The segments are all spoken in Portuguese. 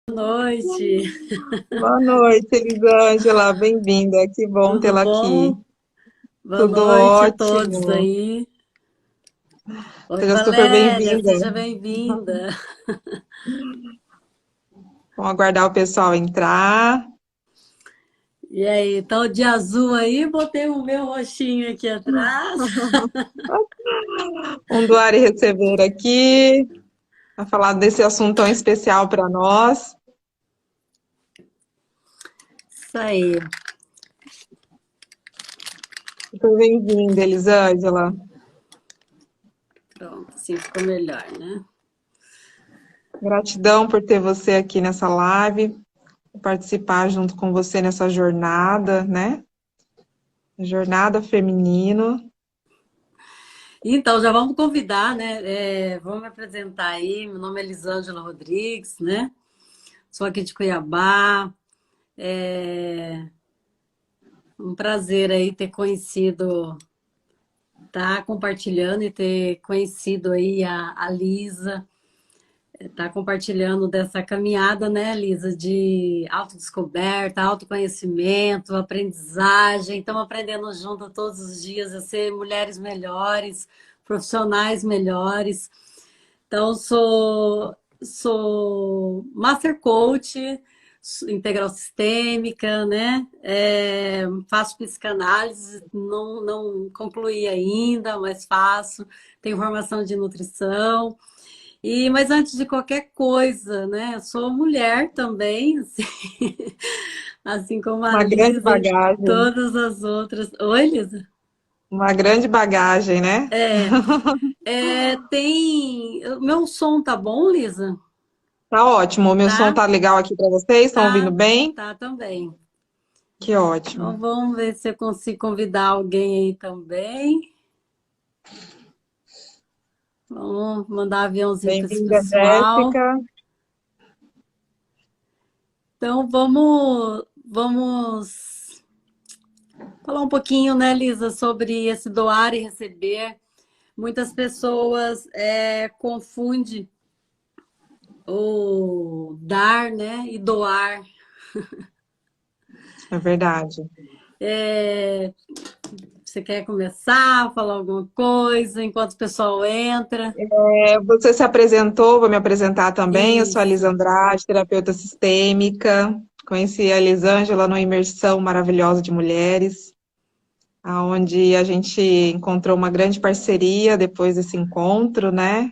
Noite, Boa noite, Elisângela. Bem-vinda. Que bom tudo tê-la aqui. bom? Boa Tudo noite a todos ótimo. aí. Oi, Seja super Valéria, bem-vinda. seja bem-vinda. Vamos aguardar o pessoal entrar. E aí, tá o dia azul aí? Botei o meu roxinho aqui atrás. Um doar e receber aqui, para falar desse assunto tão especial para nós. Isso aí. Super bem-vinda, Elisângela. Pronto, assim ficou melhor, né? Gratidão por ter você aqui nessa live, participar junto com você nessa jornada, né? Jornada feminino. Então, já vamos convidar, né? Vamos me apresentar aí. Meu nome é Elisângela Rodrigues, né? Sou aqui de Cuiabá. É um prazer aí ter conhecido, tá compartilhando e ter conhecido aí a Lisa, tá compartilhando dessa caminhada, né, Lisa, de autodescoberta, autoconhecimento, aprendizagem. Estamos aprendendo junto todos os dias a ser mulheres melhores, profissionais melhores. Então, sou Master Coach, integral sistêmica, né? Faço psicanálise, não concluí ainda, mas faço. Tenho formação de nutrição. Mas antes de qualquer coisa, né? Sou mulher também, assim, assim como a Uma grande Lisa e bagagem. todas as outras. Oi, Lisa? Uma grande bagagem, né? Tem. O meu som tá bom, Lisa? Tá ótimo. O meu som Tá? tá legal aqui para vocês? Estão ouvindo Tá, bem? tá também. Que ótimo. Então vamos ver se eu consigo convidar alguém aí também. Vamos mandar aviãozinho para esse Bem-vinda, pessoal. Jéssica. Então vamos falar um pouquinho, né, Lisa, sobre esse doar e receber. Muitas pessoas confundem o dar, né, e doar. É verdade. É, Você quer começar a falar alguma coisa enquanto o pessoal entra? Você se apresentou, vou me apresentar também. Eu sou a Lisa Isso. Andrade, terapeuta sistêmica. Conheci a Elisângela numa imersão maravilhosa de mulheres, onde a gente encontrou uma grande parceria depois desse encontro, né?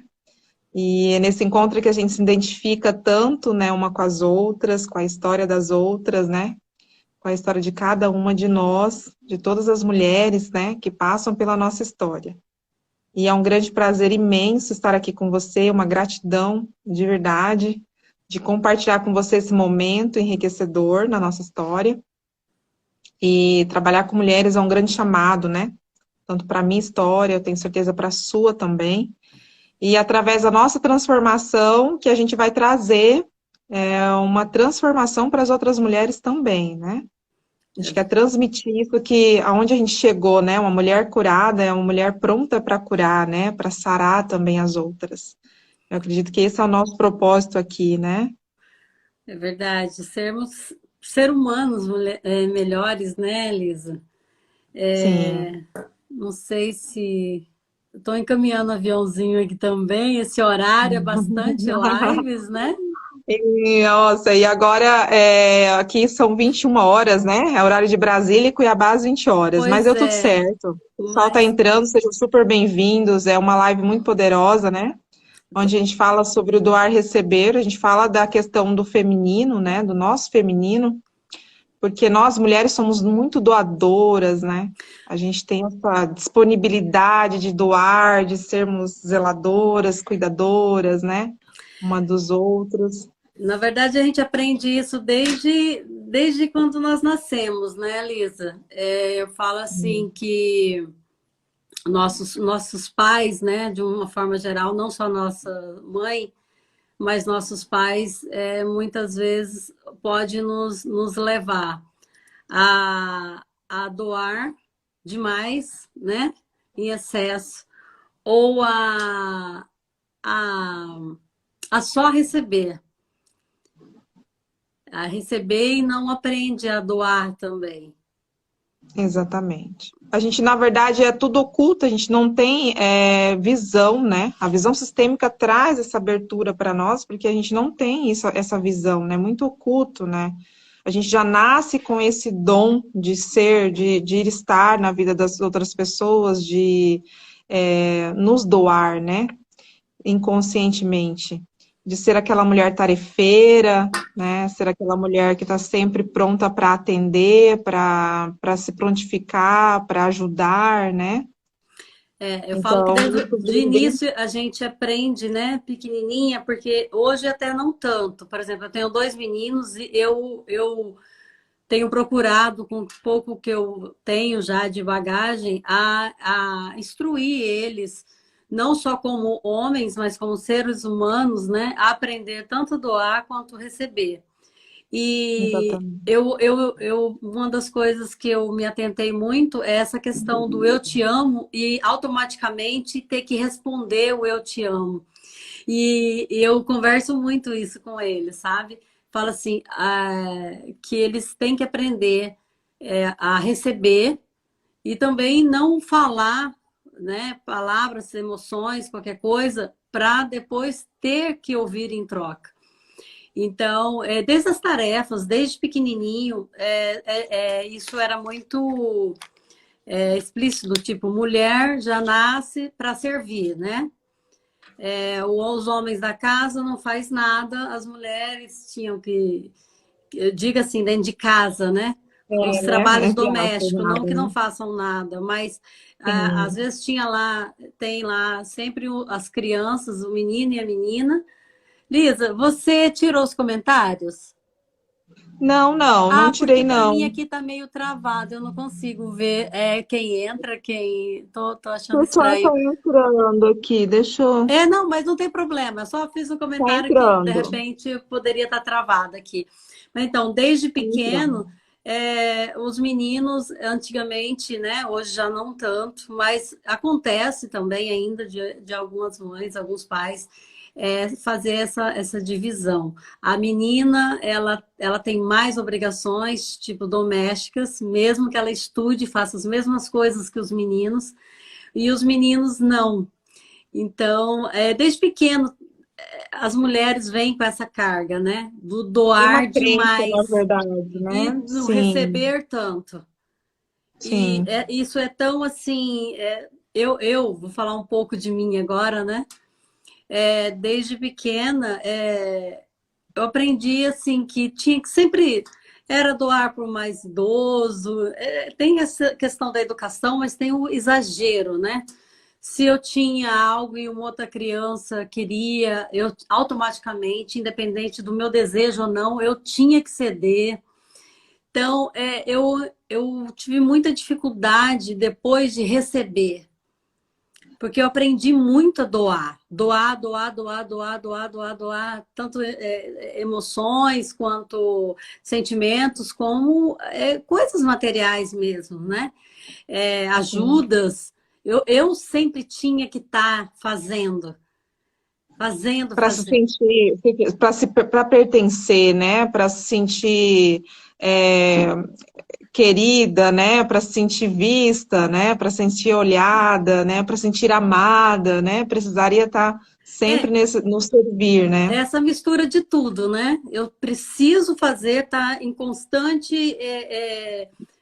E é nesse encontro que a gente se identifica tanto, né, uma com as outras, com a história das outras, né? Com a história de cada uma de nós, de todas as mulheres, né, que passam pela nossa história. E é um grande prazer imenso estar aqui com você, uma gratidão de verdade, de compartilhar com você esse momento enriquecedor na nossa história. E trabalhar com mulheres é um grande chamado, né? Tanto para a minha história, eu tenho certeza para a sua também. E através da nossa transformação, que a gente vai trazer uma transformação para as outras mulheres também, né? A gente quer transmitir isso que aonde a gente chegou, né? Uma mulher curada é uma mulher pronta para curar, né? Para sarar também as outras. Eu acredito que esse é o nosso propósito aqui, né? É verdade. Sermos ser humanos melhores, né, Lisa? Sim. Não sei se estou encaminhando o aviãozinho aqui também. Esse horário é bastante lives, né? Nossa, e agora aqui são 21 horas, né? É horário de Brasília e Cuiabá às 20 horas, mas Pois deu tudo é, certo. O pessoal está mas entrando, sejam super bem-vindos. É uma live muito poderosa, né? Onde a gente fala sobre o doar e receber, a gente fala da questão do feminino, né? Do nosso feminino, porque nós mulheres somos muito doadoras, né? A gente tem essa disponibilidade de doar, de sermos zeladoras, cuidadoras, né? Uma dos outros. na verdade a gente aprende isso desde quando nós nascemos, né, Lisa? Eu falo assim que nossos pais, né, de uma forma geral, não só nossa mãe, mas nossos pais muitas vezes pode nos levar a doar demais, né, em excesso, ou a, a só receber. a receber e não aprende a doar também. Exatamente. A gente, na verdade, é tudo oculto, a gente não tem visão, né? A visão sistêmica traz essa abertura para nós, porque a gente não tem isso, essa visão, né? Muito oculto, né? A gente já nasce com esse dom de ser, de ir estar na vida das outras pessoas, de nos doar, né? Inconscientemente. De ser aquela mulher tarefeira, né? Ser aquela mulher que está sempre pronta para atender, para se prontificar, para ajudar, né? Eu falo que Então, desde isso de veio bem. início a gente aprende, né, pequenininha, porque hoje até não tanto. Por exemplo, eu tenho dois meninos e eu tenho procurado, com o pouco que eu tenho já de bagagem, a instruir eles, não só como homens, mas como seres humanos, né, a aprender tanto doar quanto receber. E Exatamente. uma das coisas que eu me atentei muito é essa questão do eu te amo e automaticamente ter que responder o eu te amo. E eu converso muito isso com eles, sabe? Falo assim, que eles têm que aprender a receber e também não falar, né, palavras, emoções, qualquer coisa, para depois ter que ouvir em troca. Então, desde as tarefas, desde pequenininho, isso era muito explícito, tipo, mulher já nasce para servir, né? Os homens da casa não faz nada, as mulheres tinham que, eu digo assim, dentro de casa, né? Os Né? trabalhos Entre aspas, domésticos, não nada, que não né? façam nada, mas às Sim. vezes tinha lá, tem lá sempre as crianças, o menino e a menina. Lisa, você tirou os comentários? Não, não, não Ah, porque tirei, para mim não. aqui tá meio travado, eu não consigo ver quem entra, quem. Tô O achando pessoal está estranho. entrando aqui, deixa eu. Não, mas não tem problema. Eu só fiz um Tá comentário que de entrando. repente poderia estar travado aqui. Mas então, desde Tá entrando. pequeno, os meninos, antigamente, né? Hoje já não tanto, mas acontece também ainda de algumas mães, alguns pais, fazer essa divisão. A menina, ela tem mais obrigações, tipo domésticas, mesmo que ela estude, faça as mesmas coisas que os meninos, e os meninos não. Então, desde pequeno, as mulheres vêm com essa carga, né? Do É uma doar crença, na demais verdade, e né? no Sim, receber tanto. E sim. isso é tão assim. Eu vou falar um pouco de mim agora, né? Desde pequena, eu aprendi assim que tinha que sempre era doar para o mais idoso. Tem essa questão da educação, mas tem o exagero, né? Se eu tinha algo e uma outra criança queria, eu automaticamente, independente do meu desejo ou não, eu tinha que ceder. Então, eu tive muita dificuldade depois de receber, porque eu aprendi muito a doar. Doar, doar, doar, doar, doar, doar, doar, tanto emoções quanto sentimentos, como coisas materiais mesmo, né? Sim. Ajudas. Eu sempre tinha que estar fazendo, fazendo, Para se fazendo. sentir, para pertencer, né? Para se sentir é, querida, né? Para se sentir vista, né? Para se sentir olhada, né? Para se sentir amada, né? Precisaria estar sempre É, no servir, né? essa mistura de tudo, né? Eu preciso fazer, tá em constante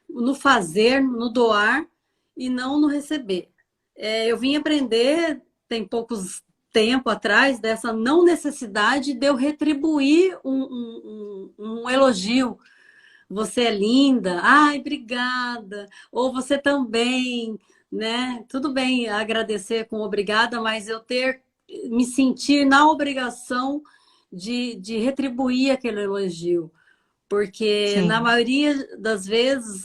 no fazer, no doar e não no receber. Eu vim aprender, tem poucos tempo atrás, dessa não necessidade de eu retribuir um elogio. Você é linda, ai, obrigada. Ou você também, né? Tudo bem agradecer com obrigada, mas eu me sentir na obrigação de retribuir aquele elogio. Porque na Sim, maioria das vezes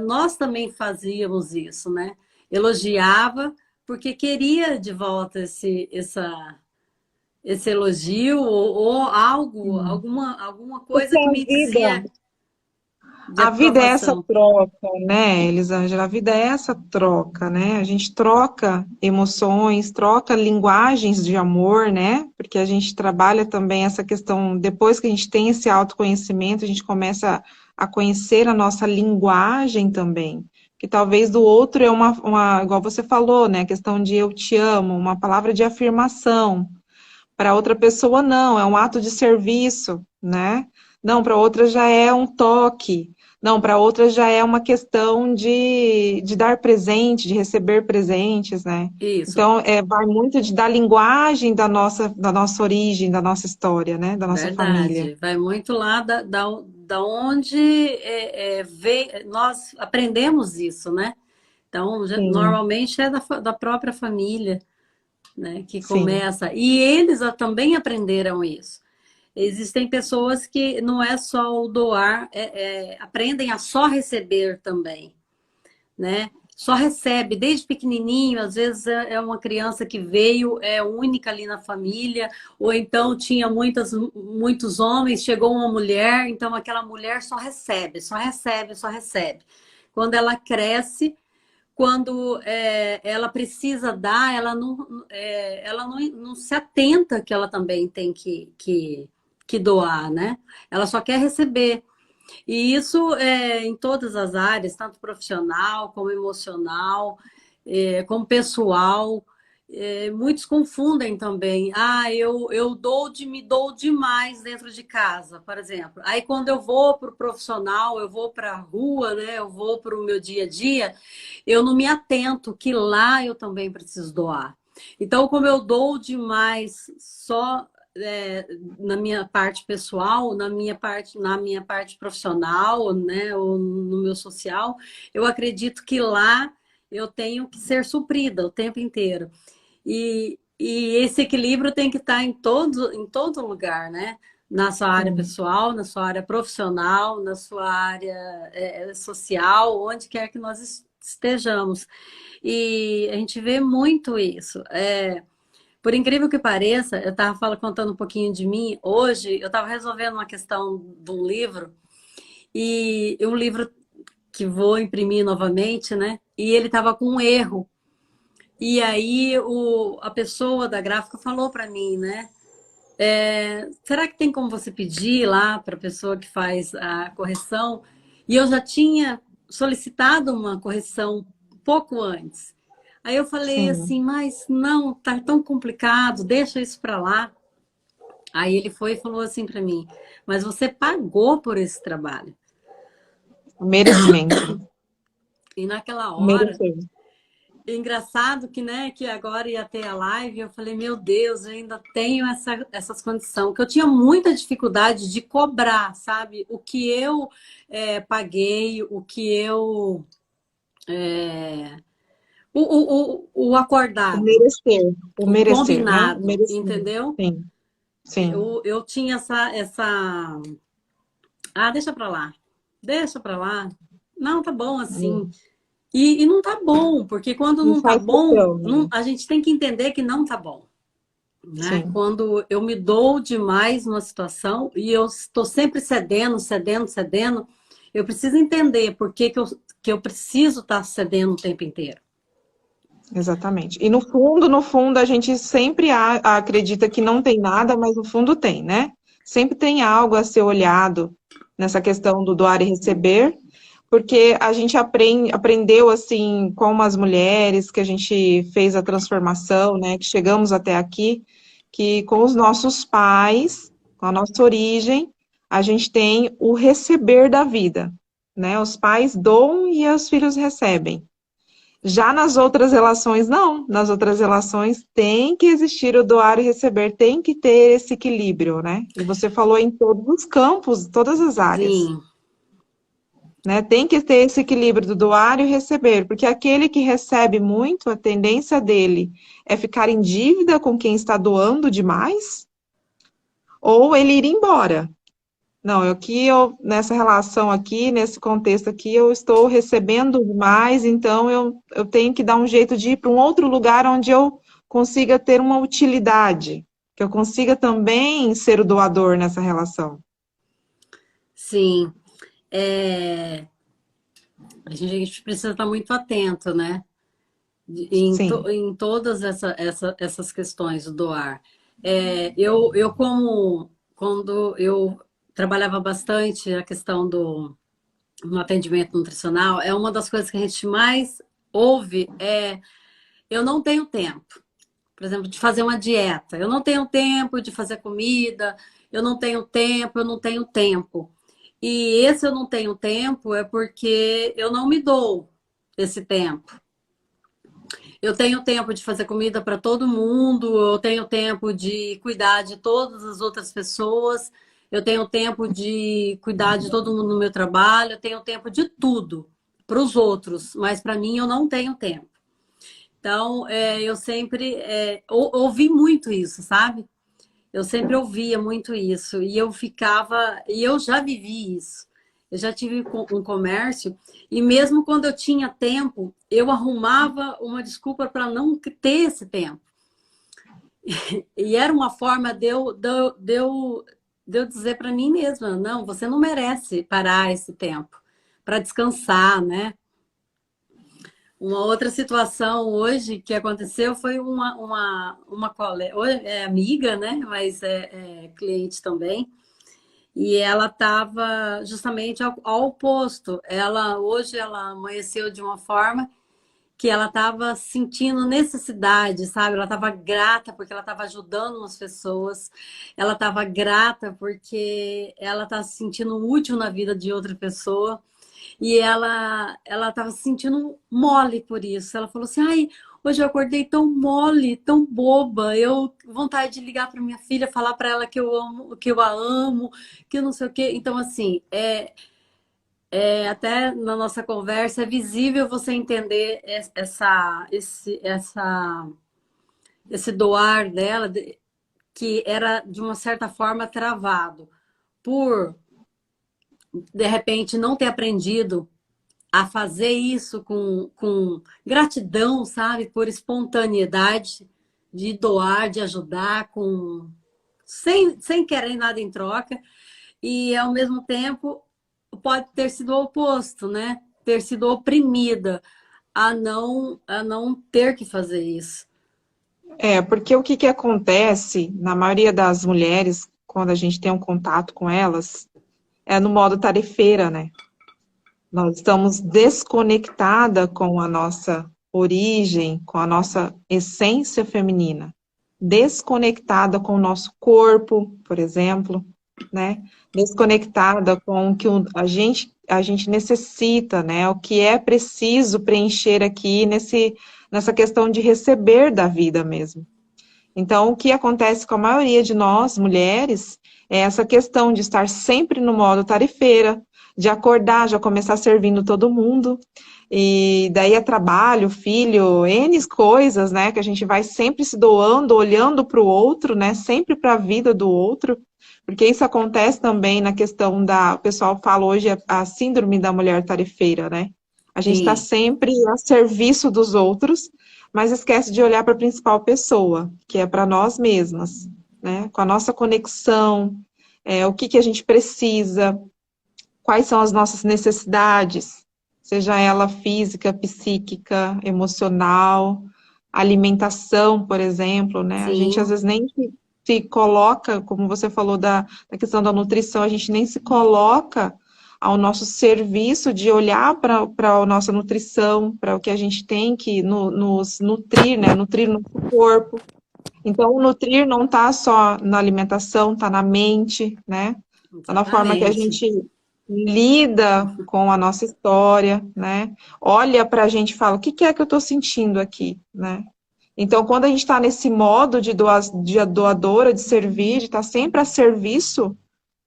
nós também fazíamos isso, né? Elogiava porque queria de volta esse elogio ou algo, sim. alguma coisa Porque que a me vida, dizia. de A vida é essa aprovação. troca, né, Elisângela? A vida é essa troca, né? A gente troca emoções, troca linguagens de amor, né? Porque a gente trabalha também essa questão, depois que a gente tem esse autoconhecimento, a gente começa a conhecer a nossa linguagem também. Que talvez do outro é igual você falou, né? A questão de eu te amo, uma palavra de afirmação. Para outra pessoa, não, é um ato de serviço, né? Não, para outra já é um toque. Não, para outra já é uma questão de dar presente, de receber presentes, né? Isso, Então, vai muito da linguagem da nossa origem, da nossa história, né? Da nossa família. verdade. Vai muito lá da onde nós aprendemos isso, né? Então, Sim, normalmente é da própria família, né, que sim, começa. E eles também aprenderam isso. Existem pessoas que não é só o doar, aprendem a só receber também, né? Só recebe desde pequenininho, às vezes é uma criança que veio, é única ali na família, ou então tinha muitos homens, chegou uma mulher, então aquela mulher só recebe, só recebe, só recebe. Quando ela cresce, quando ela precisa dar, ela não se atenta que ela também tem que doar, né? Ela só quer receber. E isso é em todas as áreas, tanto profissional como emocional, como pessoal. Muitos confundem também. Ah, eu me dou demais dentro de casa, por exemplo. Aí quando eu vou para o profissional, eu vou para a rua, né? Eu vou para o meu dia a dia, eu não me atento que lá eu também preciso doar. Então, como eu dou demais só na minha parte pessoal, na minha parte profissional, né, ou no meu social, eu acredito que lá eu tenho que ser suprida o tempo inteiro. E esse equilíbrio tem que estar em todo lugar, né? Na sua área sim. pessoal, na sua área profissional, na sua área social, onde quer que nós estejamos. E a gente vê muito isso. Por incrível que pareça, eu estava contando um pouquinho de mim. Hoje, eu estava resolvendo uma questão de um livro, e um livro que vou imprimir novamente, né? E ele estava com um erro. E aí a pessoa da gráfica falou para mim, né? Será que tem como você pedir lá para a pessoa que faz a correção? E eu já tinha solicitado uma correção pouco antes. Aí eu falei Sim. assim, mas não, tá tão complicado, deixa isso para lá. Aí ele foi e falou assim para mim, mas você pagou por esse trabalho. O merecimento. E naquela O hora, merecer. engraçado que, né, que agora ia ter a live, eu falei, meu Deus, eu ainda tenho essas condições, que eu tinha muita dificuldade de cobrar, sabe? O que eu paguei, o que eu... é, o O acordado, merecer. O o merecer, né? O combinado, merecimento. entendeu? Sim, sim. Eu tinha essa... Ah, deixa pra lá. Deixa pra lá. Não, tá bom assim. E não tá bom, porque quando Não não tá faz bom, questão, né? a gente tem que entender que não tá bom, né? Sim. Quando eu me dou demais numa situação e eu estou sempre cedendo, cedendo, cedendo, eu preciso entender por que eu preciso estar cedendo o tempo inteiro. Exatamente. E no fundo, a gente sempre acredita que não tem nada, mas no fundo tem, né? Sempre tem algo a ser olhado nessa questão do doar e receber, porque a gente aprendeu assim, como as mulheres, que a gente fez a transformação, né? Que chegamos até aqui, que com os nossos pais, com a nossa origem, a gente tem o receber da vida, né? Os pais doam e os filhos recebem. Já nas outras relações, não. Nas outras relações tem que existir o doar e receber, tem que ter esse equilíbrio, né? E você falou em todos os campos, todas as áreas, Sim, né? Tem que ter esse equilíbrio do doar e receber, porque aquele que recebe muito, a tendência dele é ficar em dívida com quem está doando demais, ou ele ir embora. Não, nessa relação aqui, nesse contexto aqui, eu estou recebendo mais, então eu tenho que dar um jeito de ir para um outro lugar onde eu consiga ter uma utilidade, que eu consiga também ser o doador nessa relação. sim. é, a gente precisa estar muito atento, né? Em, Sim. em todas essas questões do doar. Eu como quando eu trabalhava bastante a questão do no atendimento nutricional, é uma das coisas que a gente mais ouve eu não tenho tempo. Por exemplo, de fazer uma dieta. Eu não tenho tempo de fazer comida, eu não tenho tempo, eu não tenho tempo. E esse eu não tenho tempo é porque eu não me dou esse tempo. Eu tenho tempo de fazer comida para todo mundo, eu tenho tempo de cuidar de todas as outras pessoas, eu tenho tempo de cuidar de todo mundo no meu trabalho, eu tenho tempo de tudo para os outros, mas para mim eu não tenho tempo. Então, eu sempre ouvi muito isso, sabe? Eu sempre ouvia muito isso e eu ficava, e eu já vivi isso. Eu já tive um comércio e mesmo quando eu tinha tempo, eu arrumava uma desculpa para não ter esse tempo. E era uma forma de eu dizer para mim mesma, não, você não merece parar esse tempo para descansar, né? Uma outra situação hoje que aconteceu foi uma colega, amiga, né? Mas é cliente também. E ela estava justamente ao oposto. Hoje ela amanheceu de uma forma que ela estava sentindo necessidade, sabe? Ela estava grata porque ela estava ajudando umas pessoas. Ela estava grata porque ela está se sentindo útil na vida de outra pessoa. E ela estava se sentindo mole por isso. Ela falou assim: ai, hoje eu acordei tão mole, tão boba. Eu vontade de ligar para minha filha, falar para ela que eu amo, que eu a amo, que não sei o quê. Então, assim, até na nossa conversa é visível você entender esse doar dela, que era de uma certa forma travado por de repente não ter aprendido a fazer isso com gratidão, sabe? Por espontaneidade, de doar, de ajudar, sem querer nada em troca. E, ao mesmo tempo, pode ter sido o oposto, né? Ter sido oprimida a não ter que fazer isso. Porque o que que acontece na maioria das mulheres, quando a gente tem um contato com elas, é no modo tarefeira, né? Nós estamos desconectada com a nossa origem, com a nossa essência feminina, desconectada com o nosso corpo, por exemplo, né? Desconectada com o que a gente necessita, né? O que é preciso preencher aqui nessa questão de receber da vida mesmo. Então, o que acontece com a maioria de nós, mulheres, é essa questão de estar sempre no modo tarefeira, de acordar, já começar servindo todo mundo, e daí é trabalho, filho, N coisas, né, que a gente vai sempre se doando, olhando para o outro, né, sempre para a vida do outro, porque isso acontece também na questão o pessoal fala hoje a síndrome da mulher tarefeira, né, a gente está Sim, sempre a serviço dos outros, mas esquece de olhar para a principal pessoa, que é para nós mesmas, né? Com a nossa conexão, o que que a gente precisa, quais são as nossas necessidades, seja ela física, psíquica, emocional, alimentação, por exemplo, né? A gente às sim, vezes nem se coloca, como você falou da questão da nutrição, a gente nem se coloca ao nosso serviço de olhar para a nossa nutrição, para o que a gente tem que nos nutrir, né? Nutrir nosso corpo. Então, o nutrir não está só na alimentação, está na mente, né? Tá na forma que a exatamente. gente lida com a nossa história, né? Olha para a gente e fala, o que que é que eu estou sentindo aqui, né? Então, quando a gente está nesse modo de doadora, de servir, de estar sempre a serviço,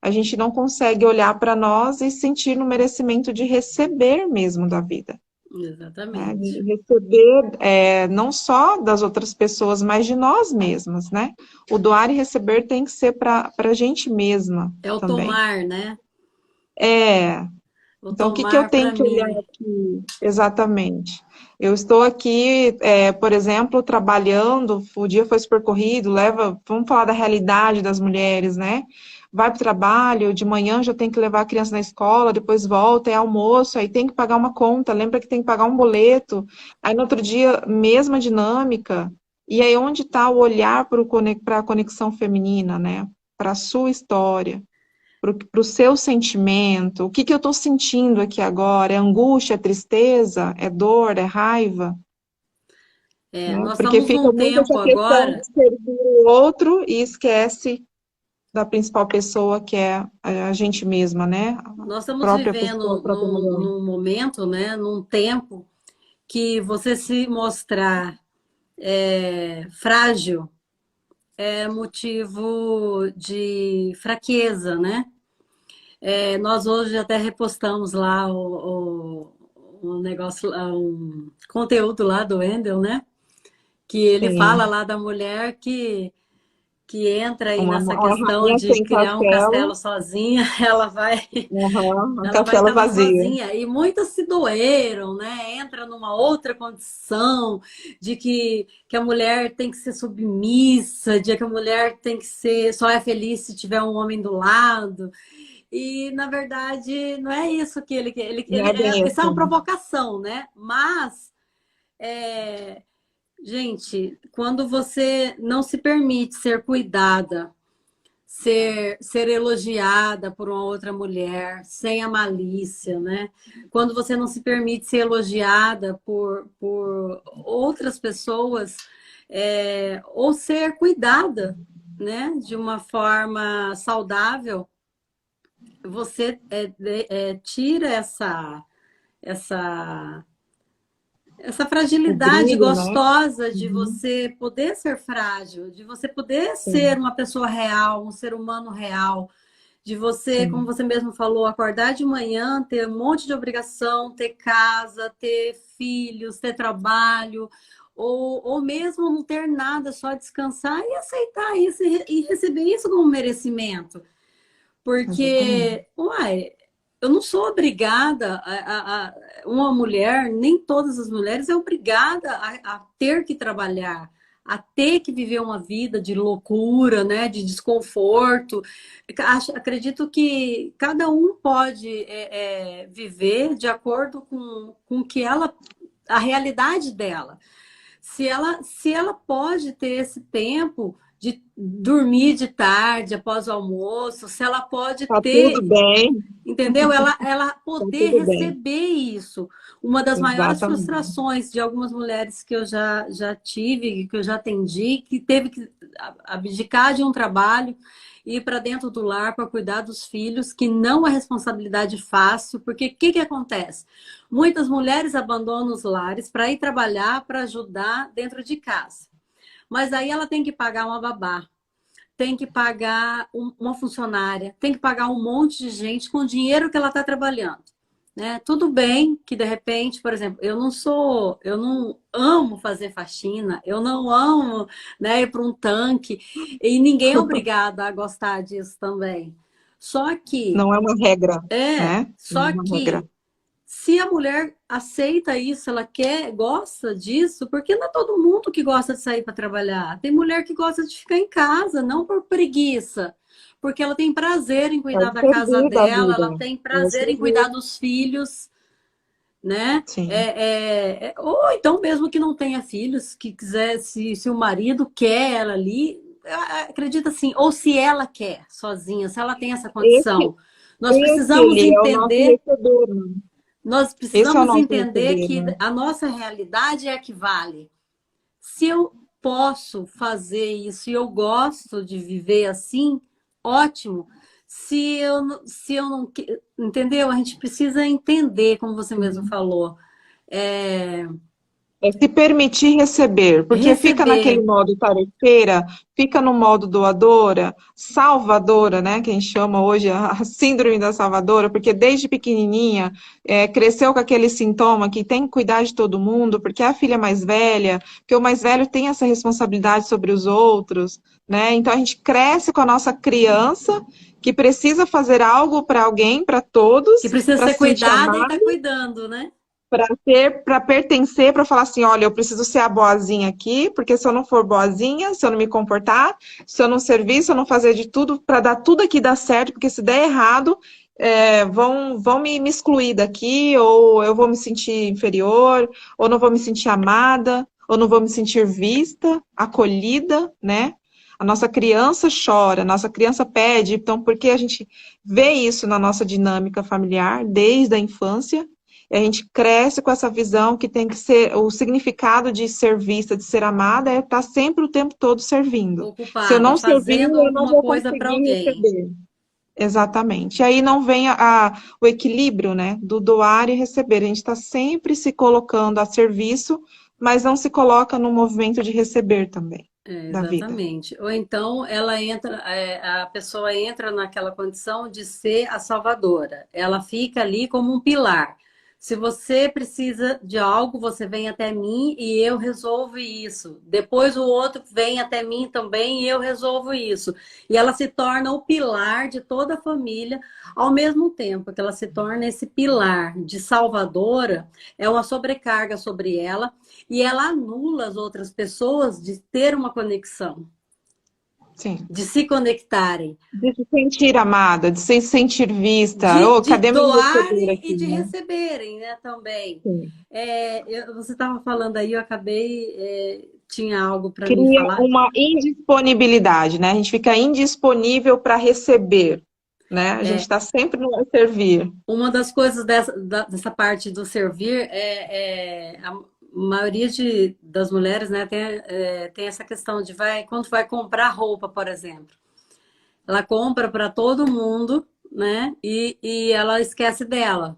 a gente não consegue olhar para nós e sentir no merecimento de receber mesmo da vida, né? De Exatamente. receber não só das outras pessoas, mas de nós mesmas, né? O doar e receber tem que ser para a gente mesma É o também. tomar, né? É, O então, o que que eu tomar tenho para que olhar mim. aqui exatamente? Eu estou aqui, por exemplo, trabalhando, o dia foi super corrido, vamos falar da realidade das mulheres, né? vai para o trabalho, de manhã já tem que levar a criança na escola, depois volta, é almoço, aí tem que pagar uma conta, lembra que tem que pagar um boleto, aí no outro dia, mesma dinâmica. E aí onde está o olhar para a conexão feminina, né? Para a sua história, para o seu sentimento, o que que eu estou sentindo aqui agora? É angústia, é tristeza, é dor, é raiva? Né? Nós Porque estamos num fica muito tempo essa questão agora, de servir o outro e esquece da principal pessoa, que é a gente mesma, né? A nós estamos própria pessoa, a vivendo própria mulher. num momento, né, num tempo que você se mostrar frágil é motivo de fraqueza, né? Nós hoje até repostamos lá o negócio, um conteúdo lá do Wendel, né? Que ele fala Sim. lá da mulher que entra aí nessa Uma questão rainha de sem criar um castelo, castelo sozinha, ela vai uhum, um ela vai castelo estar lá vazio. sozinha. E muitas se doeram, né? Entra numa outra condição de que a mulher tem que ser submissa, de que a mulher tem que ser, só é feliz se tiver um homem do lado. E, na verdade, não é isso que ele quer. Não é bem Isso é uma assim. provocação, né? Mas, é, gente, quando você não se permite ser cuidada, ser elogiada por uma outra mulher, sem a malícia, né? Quando você não se permite ser elogiada por outras pessoas, ou ser cuidada, né? De uma forma saudável, você tira essa, essa O fragilidade brilho, né? gostosa de Uhum, você poder ser frágil, de você poder ser sim, uma pessoa real, um ser humano real, de você, como sim. você mesmo falou, acordar de manhã, ter um monte de obrigação, ter casa, ter filhos, ter trabalho, ou mesmo não ter nada, só descansar e aceitar isso e receber isso como merecimento. Exatamente. Porque, uai, eu não sou obrigada uma mulher, nem todas as mulheres é obrigada a ter que trabalhar, a ter que viver uma vida de loucura, né, de desconforto. Acredito que cada um pode viver de acordo com o que ela, a realidade dela. Se ela pode ter esse tempo de dormir de tarde, após o almoço, se ela pode Tá tudo ter, bem, entendeu? Ela tá poder tudo bem. receber isso. Uma das maiores Exatamente. frustrações de algumas mulheres que eu já tive, que eu já atendi, que teve que abdicar de um trabalho e ir para dentro do lar para cuidar dos filhos, que não é responsabilidade fácil, porque o que acontece? Muitas mulheres abandonam os lares para ir trabalhar, para ajudar dentro de casa. Mas aí ela tem que pagar uma babá, tem que pagar uma funcionária, tem que pagar um monte de gente com o dinheiro que ela está trabalhando. Né? Tudo bem que de repente, por exemplo, eu não amo fazer faxina, eu não amo, né, ir para um tanque, e ninguém é obrigado a gostar disso também. Só que, Não é uma regra, é, né? Não só é uma regra. que se a mulher aceita isso, ela quer, gosta disso, porque não é todo mundo que gosta de sair para trabalhar. Tem mulher que gosta de ficar em casa, não por preguiça, porque ela tem prazer em É o cuidar da casa servir da dela, vida. ela tem É o prazer em servir. cuidar dos filhos, né? Sim. Ou então mesmo que não tenha filhos, que quiser, se o marido quer ela ali, acredita assim, ou se ela quer sozinha, se ela tem essa Esse, condição. Nós esse precisamos ele é o nosso entender recebedor, né? nós Esse é o precisamos nosso entender receber, que né? a nossa realidade é a que vale. Se eu posso fazer isso e eu gosto de viver assim, ótimo. Se eu não, entendeu? A gente precisa entender, como você mesmo Sim. falou, é, É se permitir receber, porque fica naquele receber, modo tarefeira, fica no modo doadora, salvadora, né? Que a gente chama hoje a síndrome da salvadora, porque desde pequenininha cresceu com aquele sintoma que tem que cuidar de todo mundo, porque é a filha mais velha, porque o mais velho tem essa responsabilidade sobre os outros, né? Então a gente cresce com a nossa criança que precisa fazer algo para alguém, para que todos, precisa para ser se sentir cuidada e amada. está cuidando, né? para pertencer, para falar assim, olha, eu preciso ser a boazinha aqui, porque se eu não for boazinha, se eu não me comportar, se eu não servir, se eu não fazer de tudo para dar tudo aqui dar certo, porque se der errado, vão me excluir daqui, ou eu vou me sentir inferior, ou não vou me sentir amada, ou não vou me sentir vista, acolhida, né? A nossa criança chora, a nossa criança pede, então, porque a gente vê isso na nossa dinâmica familiar, desde a infância, e a gente cresce com essa visão que tem que ser, o significado de ser vista, de ser amada, é estar sempre o tempo todo servindo. Se eu Ocupada, não servir, fazendo eu não alguma vou coisa para conseguir alguém. receber. Exatamente. E aí não vem o equilíbrio, né, do doar e receber. A gente está sempre se colocando a serviço, mas não se coloca no movimento de receber também da vida. Exatamente. Ou então ela entra, a pessoa entra naquela condição de ser a salvadora. Ela fica ali como um pilar. Se você precisa de algo, você vem até mim e eu resolvo isso. Depois o outro vem até mim também e eu resolvo isso. E ela se torna o pilar de toda a família, ao mesmo tempo que ela se torna esse pilar de salvadora, é uma sobrecarga sobre ela e ela anula as outras pessoas de ter uma conexão, Sim. de se conectarem, De se sentir amada, de se sentir vista. de, Oh, de cadê meu receber doarem e aqui, de né? receberem, né, também. Sim. Você estava falando aí, eu acabei, tinha algo para mim Cria falar. uma indisponibilidade, né? A gente fica indisponível para receber, né? A gente está sempre no a servir. Uma das coisas dessa parte do servir a maioria das mulheres, né, tem essa questão de quando vai comprar roupa, por exemplo. Ela compra para todo mundo, né? E ela esquece dela.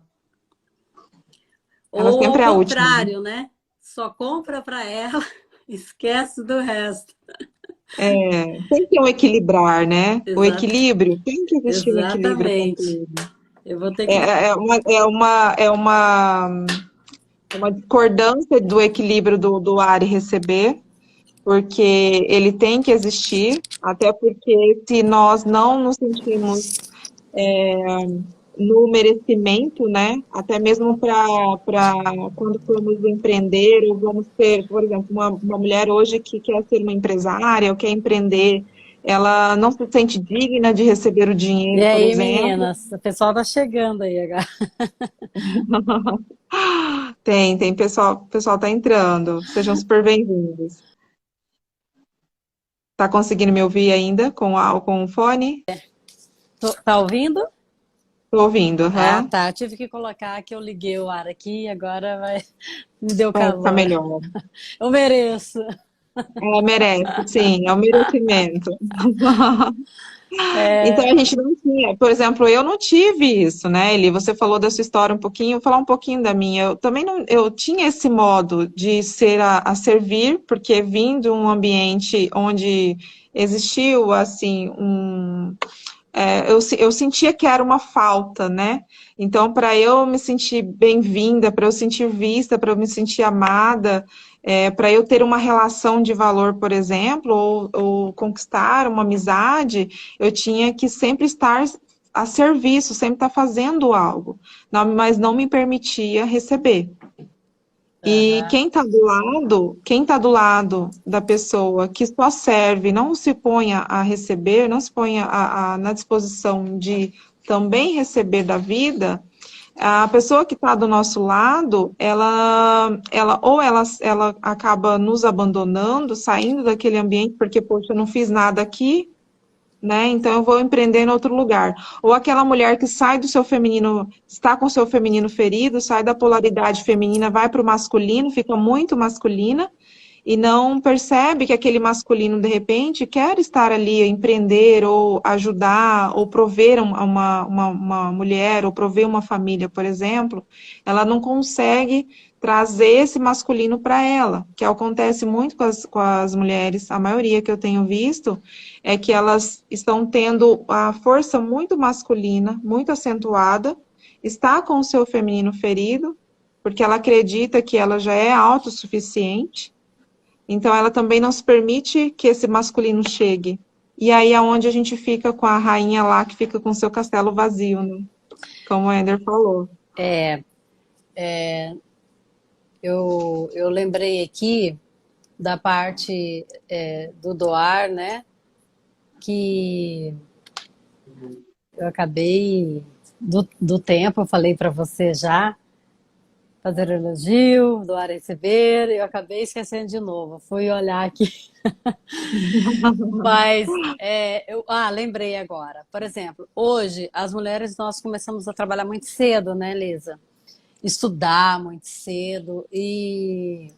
Ela Ou ao sempre é a última, né? contrário, né? Só compra para ela, esquece do resto. Tem que ter um equilibrar, né? O Exato, equilíbrio, tem que existir um equilíbrio para exatamente. tudo. Eu vou ter É, que. é uma discordância do equilíbrio do ar e receber, porque ele tem que existir, até porque se nós não nos sentimos no merecimento, né? Até mesmo para quando formos empreender, ou vamos ter, por exemplo, uma mulher hoje que quer ser uma empresária ou quer empreender, ela não se sente digna de receber o E dinheiro, por aí, exemplo. meninas? O pessoal tá chegando aí agora. Tem pessoal tá entrando. Sejam super bem-vindos. Tá conseguindo me ouvir ainda com o fone? Tá ouvindo? Tô ouvindo, Ah, aham. tá. Tive que colocar que eu liguei o ar aqui e agora me deu Vai ficar calor. melhor. Eu mereço. Ela merece, sim, é um merecimento. Então a gente não tinha, por exemplo, eu não tive isso, né, Eli? Você falou da sua história um pouquinho, eu vou falar um pouquinho da minha. Eu também não, eu tinha esse modo de ser a servir, porque vim de um ambiente onde existiu assim eu sentia que era uma falta, né? Então, para eu me sentir bem-vinda, para eu sentir vista, para eu me sentir amada, para eu ter uma relação de valor, por exemplo, ou conquistar uma amizade, eu tinha que sempre estar a serviço, sempre estar fazendo algo, mas não me permitia receber. E Aham. quem tá do lado da pessoa que só serve, não se ponha a receber, não se ponha na disposição de também receber da vida, a pessoa que está do nosso lado, ela acaba nos abandonando, saindo daquele ambiente, porque, poxa, eu não fiz nada aqui, né? Então eu vou empreender em outro lugar. Ou aquela mulher que sai do seu feminino, está com o seu feminino ferido, sai da polaridade feminina, vai para o masculino, fica muito masculina e não percebe que aquele masculino de repente quer estar ali, empreender ou ajudar ou prover uma mulher ou prover uma família, por exemplo, ela não consegue trazer esse masculino para ela, que acontece muito com as mulheres, a maioria que eu tenho visto, é que elas estão tendo a força muito masculina, muito acentuada, está com o seu feminino ferido, porque ela acredita que ela já é autossuficiente, então ela também não se permite que esse masculino chegue. E aí é onde a gente fica com a rainha lá, que fica com o seu castelo vazio, né? Como o Ender falou. eu lembrei aqui da parte do doar, né? Que eu acabei do tempo, eu falei para você já, fazer o elogio, doar e receber, eu acabei esquecendo de novo. Fui olhar aqui, mas lembrei agora. Por exemplo, hoje as mulheres nós começamos a trabalhar muito cedo, né, Lisa? Estudar muito cedo e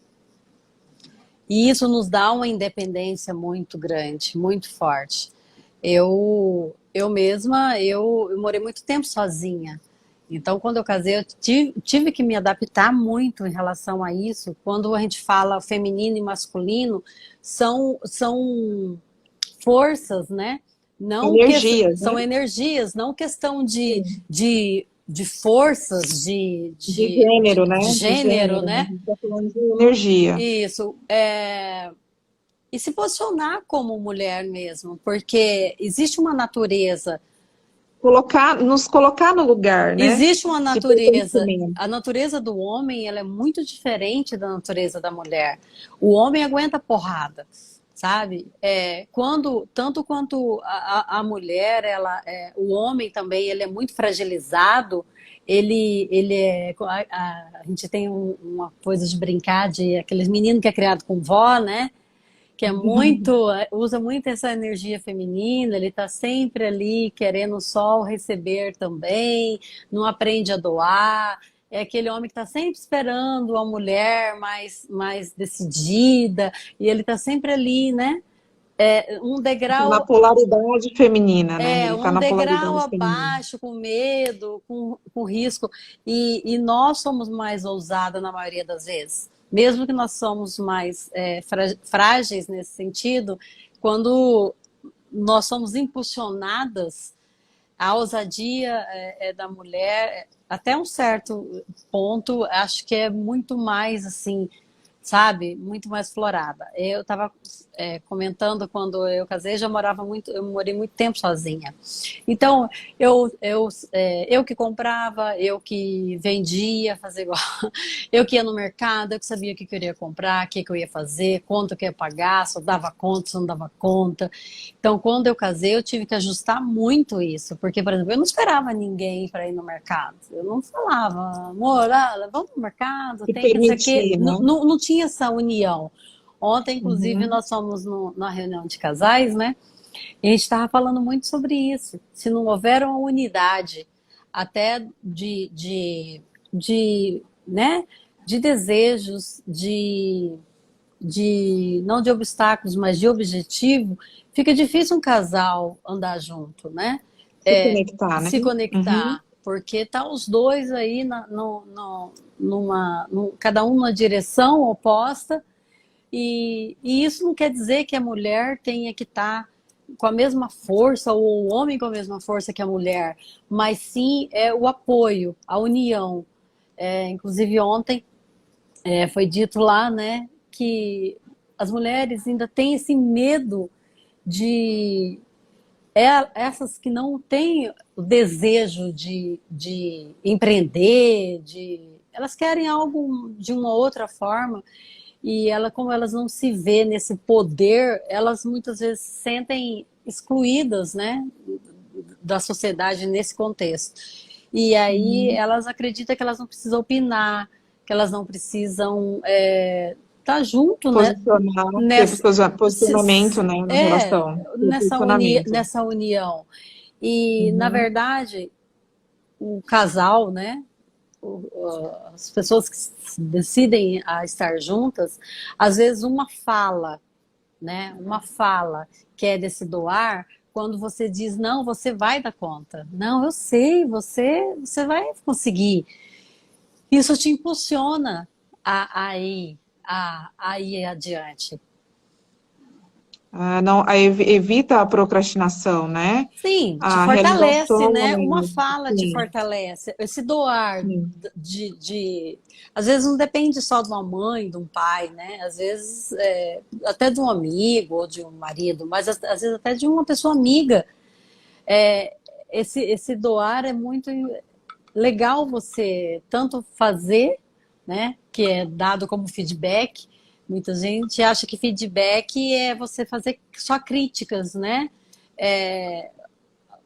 isso nos dá uma independência muito grande, muito forte. Eu mesma, eu morei muito tempo sozinha. Então, quando eu casei, eu tive que me adaptar muito em relação a isso. Quando a gente fala feminino e masculino, são forças, né? Não que Energias, são né? energias, não questão Sim. de forças, De gênero, de né? De gênero, gênero, né? A né? gente está falando de energia. Isso. E se posicionar como mulher mesmo, porque existe uma natureza. Nos colocar no lugar, né? Existe uma De natureza, pertencimento. a natureza do homem ela é muito diferente da natureza da mulher. O homem aguenta porrada, sabe? Tanto quanto a mulher, o homem também, ele é muito fragilizado. Ele a gente tem uma coisa de brincar de aqueles meninos que é criado com vó, né? Que é muito, usa muito essa energia feminina, ele está sempre ali querendo só o receber também, não aprende a doar, é aquele homem que está sempre esperando a mulher mais decidida, e ele está sempre ali, né? Um Na degrau, polaridade feminina, né? Ele está um na degrau polaridade feminina. abaixo, com medo, com risco. E nós somos mais ousadas na maioria das vezes. Mesmo que nós somos mais frágeis nesse sentido, quando nós somos impulsionadas, a ousadia da mulher, até um certo ponto, acho que é muito mais assim, sabe? Muito mais florada. Eu estava comentando quando eu casei, eu morei muito tempo sozinha. Então, eu que comprava, eu que vendia, fazia igual. Eu que ia no mercado, eu que sabia o que eu queria comprar, o que eu ia fazer, quanto que eu ia pagar, se eu dava conta, se eu não dava conta. Então, quando eu casei, eu tive que ajustar muito isso, porque, por exemplo, eu não esperava ninguém para ir no mercado. Eu não falava, amor, vamos no mercado, Se tem que isso aqui. permitir, né? Não tinha essa união. Ontem, inclusive, Uhum. nós fomos na reunião de casais, né? E a gente estava falando muito sobre isso. Se não houver uma unidade, até né, de desejos, não de obstáculos, mas de objetivo, fica difícil um casal andar junto, né? Se conectar, né? Se Uhum. conectar, porque tá os dois aí cada um numa direção oposta, e isso não quer dizer que a mulher tenha que estar com a mesma força, ou o homem com a mesma força que a mulher, mas sim o apoio, a união. Inclusive ontem foi dito lá, né, que as mulheres ainda têm esse medo de essas que não têm o desejo de empreender, elas querem algo de uma outra forma e como elas não se vê nesse poder, elas muitas vezes se sentem excluídas, né, da sociedade nesse contexto. E aí Uhum. elas acreditam que elas não precisam opinar, que elas não precisam estar junto, né, Posicionar, ter nessa, posicionamento, né, na relação. Ter posicionamento. nessa união. E, na Uhum. verdade, o casal, né, as pessoas que decidem a estar juntas, às vezes uma fala, né, uma fala que é desse doar, quando você diz, não, você vai dar conta. Não, eu sei, você vai conseguir. Isso te impulsiona a ir adiante. Ah, não, evita a procrastinação, né? Sim, te A fortalece, realização, né? Uma fala te sim, fortalece. Esse doar sim. às vezes não depende só de uma mãe, de um pai, né? Às vezes até de um amigo ou de um marido, mas às vezes até de uma pessoa amiga. Esse doar é muito legal você tanto fazer né? Que é dado como feedback. Muita gente acha que feedback é você fazer só críticas, né? É,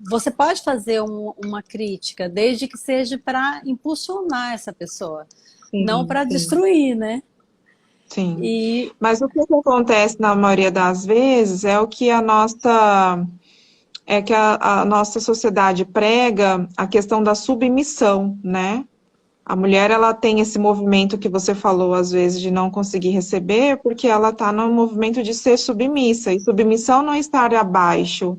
você pode fazer uma crítica, desde que seja para impulsionar essa pessoa, não Sim, para sim, destruir, né? sim. E Mas o que que acontece na maioria das vezes é o que a nossa sociedade prega a questão da submissão, né? A mulher, ela tem esse movimento que você falou, às vezes, de não conseguir receber, porque ela está no movimento de ser submissa. E submissão não é estar abaixo,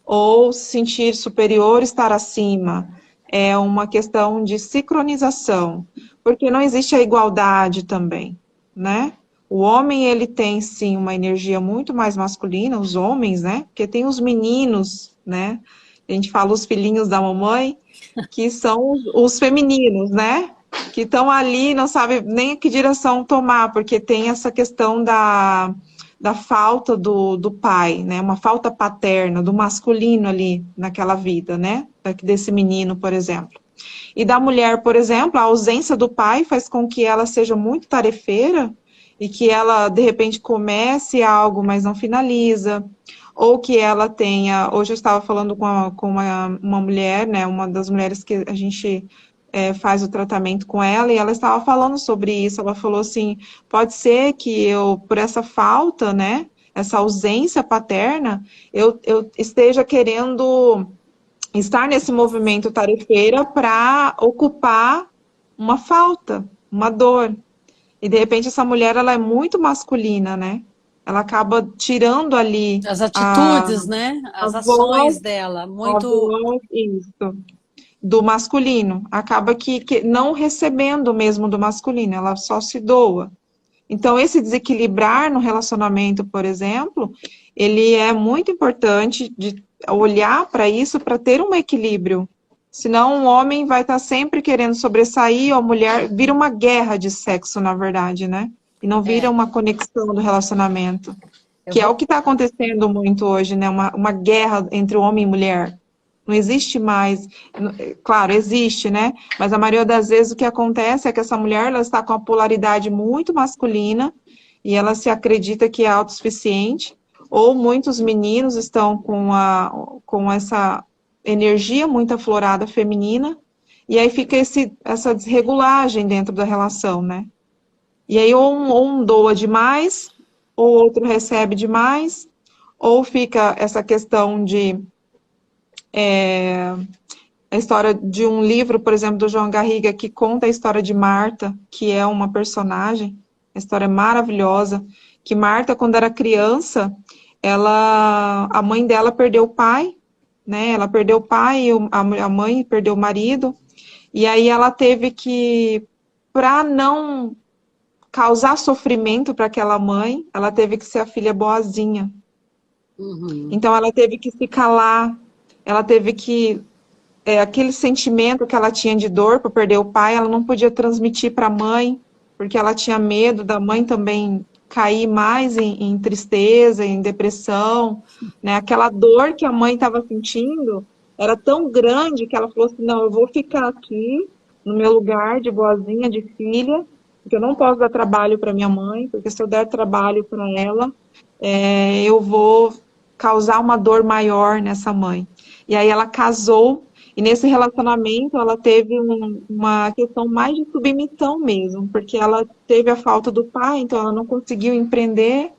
ou se sentir superior, estar acima. É uma questão de sincronização, porque não existe a igualdade também, né? O homem, ele tem, sim, uma energia muito mais masculina, os homens, né? Porque tem os meninos, né? A gente fala os filhinhos da mamãe, que são os femininos, né? Que estão ali, não sabe nem que direção tomar, porque tem essa questão da falta do pai, né? Uma falta paterna, do masculino ali naquela vida, né? Desse menino, por exemplo. E da mulher, por exemplo, a ausência do pai faz com que ela seja muito tarefeira e que ela, de repente, comece algo, mas não finaliza. Ou que ela tenha. Hoje eu estava falando com uma mulher, né? Uma das mulheres que a gente faz o tratamento com ela, e ela estava falando sobre isso. Ela falou assim: pode ser que eu, por essa falta, né? Essa ausência paterna, eu esteja querendo estar nesse movimento tarefeira para ocupar uma falta, uma dor. E de repente essa mulher, ela é muito masculina, né? Ela acaba tirando ali as a, atitudes, né? a As voz, ações dela, a muito. voz, isso, do masculino. Acaba que não recebendo mesmo do masculino, ela só se doa. Então, esse desequilibrar no relacionamento, por exemplo, ele é muito importante de olhar para isso para ter um equilíbrio. Senão, um homem vai estar sempre querendo sobressair, ou a mulher vira uma guerra de sexo, na verdade, né? E não vira É, uma conexão do relacionamento, eu que é o vou. que está acontecendo muito hoje, né? Uma guerra entre homem e mulher. Não existe mais, claro, existe, né? Mas a maioria das vezes o que acontece é que essa mulher, ela está com a polaridade muito masculina e ela se acredita que é autossuficiente, ou muitos meninos estão com essa energia muito aflorada feminina, e aí fica essa desregulagem dentro da relação, né? E aí ou um doa demais, ou outro recebe demais, ou fica essa questão de a história de um livro, por exemplo, do João Garriga, que conta a história de Marta, que é uma personagem, a história é maravilhosa, que Marta, quando era criança, a mãe dela perdeu o pai, né? Ela perdeu o pai, a mãe perdeu o marido, e aí ela teve que, para não causar sofrimento para aquela mãe, ela teve que ser a filha boazinha. Uhum. Então ela teve que se calar, ela teve que aquele sentimento que ela tinha de dor por perder o pai, ela não podia transmitir para a mãe, porque ela tinha medo da mãe também cair mais em tristeza, em depressão, né? Aquela dor que a mãe estava sentindo era tão grande que ela falou assim, não, eu vou ficar aqui no meu lugar de boazinha, de filha, porque eu não posso dar trabalho para minha mãe, porque se eu der trabalho para ela, eu vou causar uma dor maior nessa mãe. E aí ela casou, e nesse relacionamento ela teve uma questão mais de submissão mesmo, porque ela teve a falta do pai, então ela não conseguiu empreender,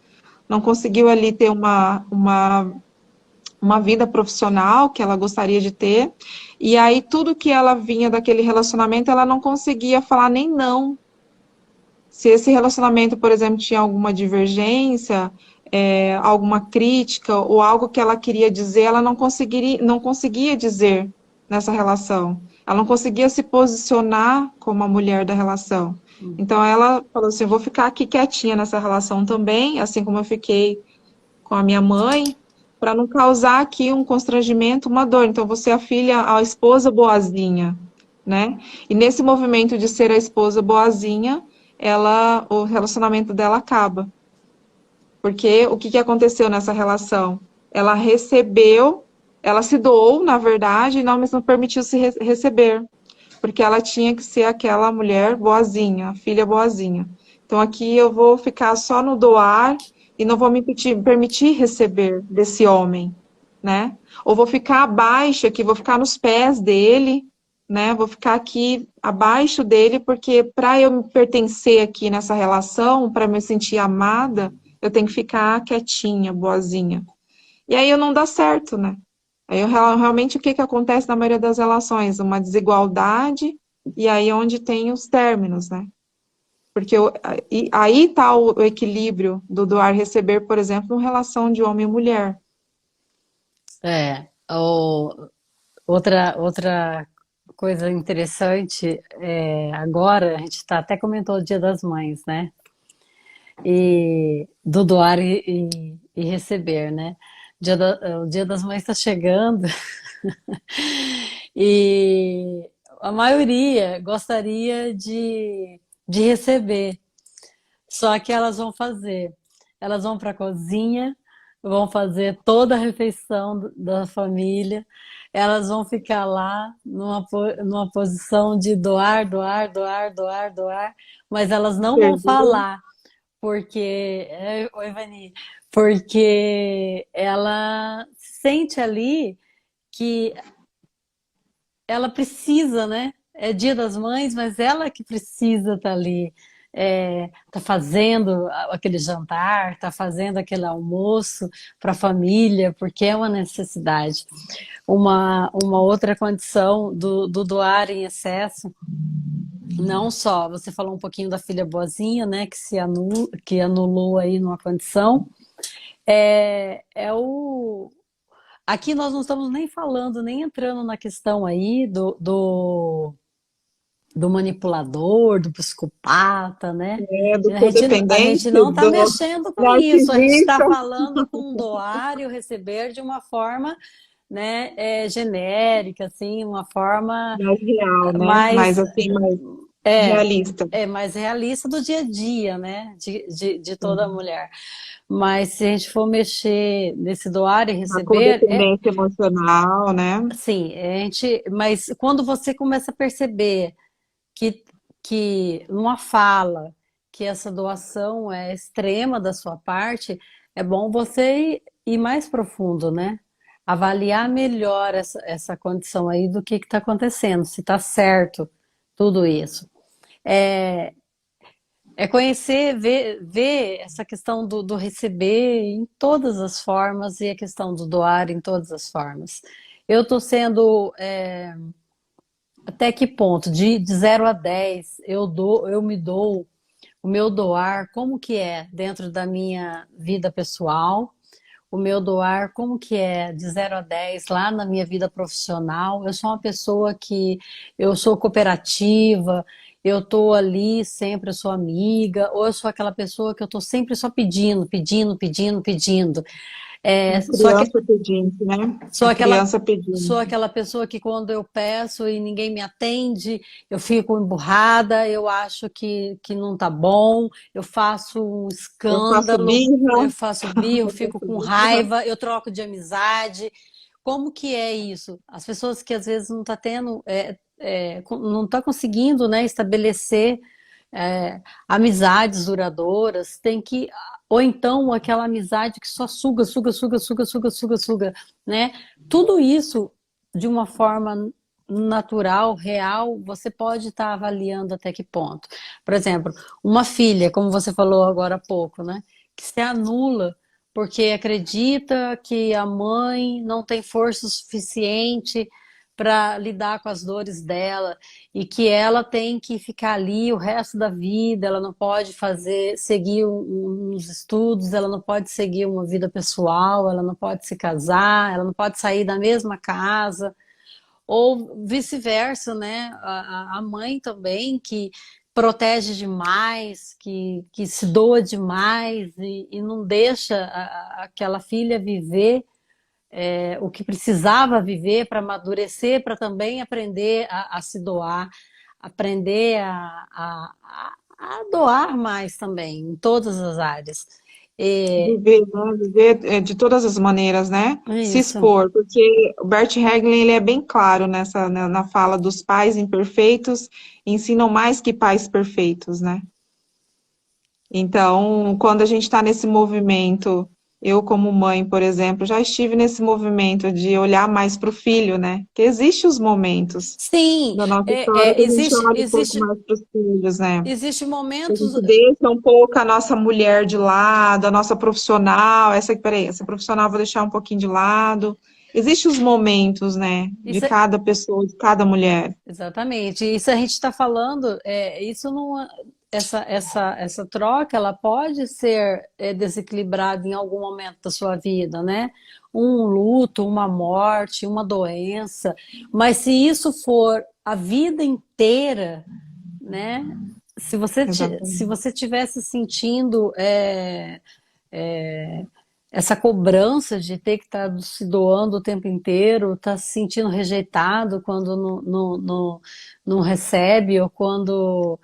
não conseguiu ali ter uma vida profissional que ela gostaria de ter, e aí tudo que ela vinha daquele relacionamento, ela não conseguia falar nem não. Se esse relacionamento, por exemplo, tinha alguma divergência, alguma crítica ou algo que ela queria dizer, ela não conseguia dizer nessa relação. Ela não conseguia se posicionar como a mulher da relação. Então ela falou assim, eu vou ficar aqui quietinha nessa relação também, assim como eu fiquei com a minha mãe, para não causar aqui um constrangimento, uma dor. Então você é a filha, a esposa boazinha, né? E nesse movimento de ser a esposa boazinha, o relacionamento dela acaba. Porque o que aconteceu nessa relação? Ela recebeu, ela se doou, na verdade, mas não permitiu se receber. porque ela tinha que ser aquela mulher boazinha, a filha boazinha. Então aqui eu vou ficar só no doar e não vou me permitir receber desse homem, né? Ou vou ficar abaixo aqui, vou ficar nos pés dele, né? Vou ficar aqui abaixo dele, porque para eu me pertencer aqui nessa relação, para me sentir amada, eu tenho que ficar quietinha, boazinha. E aí eu não dá certo, né? Aí realmente o que que acontece na maioria das relações? Uma desigualdade, e aí é onde tem os términos, né? Porque aí está o equilíbrio do doar e receber, por exemplo, em relação de homem e mulher. É, outra coisa interessante, agora a gente até comentou o Dia das Mães, né? E do doar e receber, né? O Dia das Mães está chegando e a maioria gostaria de receber, só que elas vão para a cozinha, vão fazer toda a refeição da família, elas vão ficar lá numa posição de doar, doar, doar, doar, doar, mas elas não vão Servir, falar, porque, oi, Vani, porque ela sente ali que ela precisa, né? É Dia das Mães, mas ela que precisa estar ali, tá fazendo aquele jantar, tá fazendo aquele almoço para a família, porque é uma necessidade. Uma outra condição do doar em excesso, não só, você falou um pouquinho da filha boazinha, né, que anulou aí numa condição, é o aqui nós não estamos nem falando, nem entrando na questão aí do manipulador, do psicopata, né? do A codependente, gente não está do mexendo com isso, a gente está narcisista, falando com o doar e o receber de uma forma, né, genérica, assim, uma forma mais real, né? mais Mais assim, mais é, realista. mais realista do dia a dia, né, de toda mulher. Mas se a gente for mexer nesse doar e A receber, codependência emocional, né? assim, mas quando você começa a perceber que, que numa fala que essa doação é extrema da sua parte, é bom você ir mais profundo, né? Avaliar melhor essa condição aí do que está acontecendo, se está certo tudo isso. É, é conhecer, ver essa questão do receber em todas as formas e a questão do doar em todas as formas. Eu estou sendo, até que ponto? De 0 a 10, eu me dou o meu doar, como que é dentro da minha vida pessoal, o meu doar, como que é de 0 a 10 lá na minha vida profissional. Eu sou uma pessoa que eu sou cooperativa, eu estou ali sempre, eu sou amiga, ou eu sou aquela pessoa que eu estou sempre só pedindo, pedindo, pedindo, pedindo. A Só que criança pedinte, né? Sou A aquela, criança sou pedinte. aquela pessoa que quando eu peço e ninguém me atende, eu fico emburrada, eu acho que não tá bom, eu faço um Eu faço escândalo, eu birra, faço birro, eu eu fico faço com birra. raiva, eu troco de amizade. Como que é isso? As pessoas que às vezes não tá tendo, não tá conseguindo, né, estabelecer amizades duradouras, tem que ou então aquela amizade que só suga, suga, suga, suga, suga, suga, suga, né? Tudo isso de uma forma natural, real, você pode estar avaliando até que ponto. Por exemplo, uma filha, como você falou agora há pouco, né? Que se anula porque acredita que a mãe não tem força suficiente para lidar com as dores dela e que ela tem que ficar ali o resto da vida, ela não pode seguir uns estudos, ela não pode seguir uma vida pessoal, ela não pode se casar, ela não pode sair da mesma casa, ou vice-versa, né? A mãe também que protege demais, que se doa demais e não deixa aquela filha viver o que precisava viver para amadurecer, para também aprender a se doar, aprender a doar mais também, em todas as áreas. Viver, né? Viver de todas as maneiras, né? Se Isso. expor, porque o Bert Hellinger, ele é bem claro na fala dos pais imperfeitos ensinam mais que pais perfeitos, né? Então, quando a gente está nesse movimento, eu como mãe, por exemplo, já estive nesse movimento de olhar mais para o filho, né? Que existem os momentos Sim, da nossa história que a gente existe, olha um pouco existe, mais para os filhos, né? existe A momentos. gente deixa um pouco a nossa mulher de lado, a nossa profissional, peraí, essa profissional eu vou deixar um pouquinho de lado. Existem os momentos, né, de Isso, cada pessoa, de cada mulher. exatamente. Isso a gente está falando, isso não, essa troca, ela pode ser desequilibrada em algum momento da sua vida, né? Um luto, uma morte, uma doença. Mas se isso for a vida inteira, né? Se Exatamente. você tivesse sentindo essa cobrança de ter que estar se doando o tempo inteiro, estar se sentindo rejeitado quando não recebe, ou quando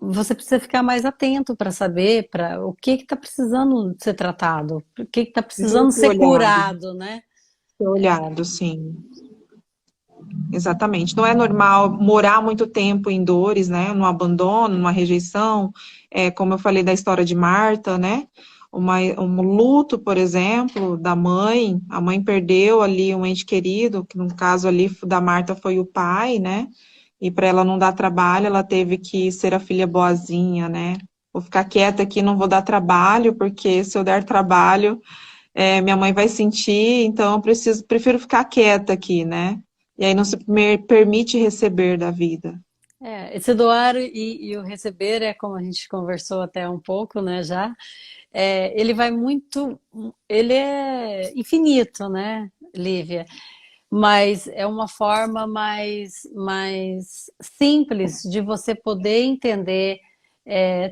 você precisa ficar mais atento para saber para o que está precisando ser tratado, o que está Precisa precisando ser ser olhado, curado, né? ser olhado, sim. Exatamente. Não é normal morar muito tempo em dores, né? No abandono, numa rejeição, como eu falei da história de Marta, né? Um luto, por exemplo, da mãe. A mãe perdeu ali um ente querido, que no caso ali da Marta foi o pai, né? E para ela não dar trabalho, ela teve que ser a filha boazinha, né? Vou ficar quieta aqui, não vou dar trabalho, porque se eu der trabalho, minha mãe vai sentir, então eu prefiro ficar quieta aqui, né? E aí não se permite receber da vida. Esse doar e o receber é como a gente conversou até um pouco, né, já. Ele vai muito, ele é infinito, né, Lívia? Mas é uma forma mais simples de você poder entender,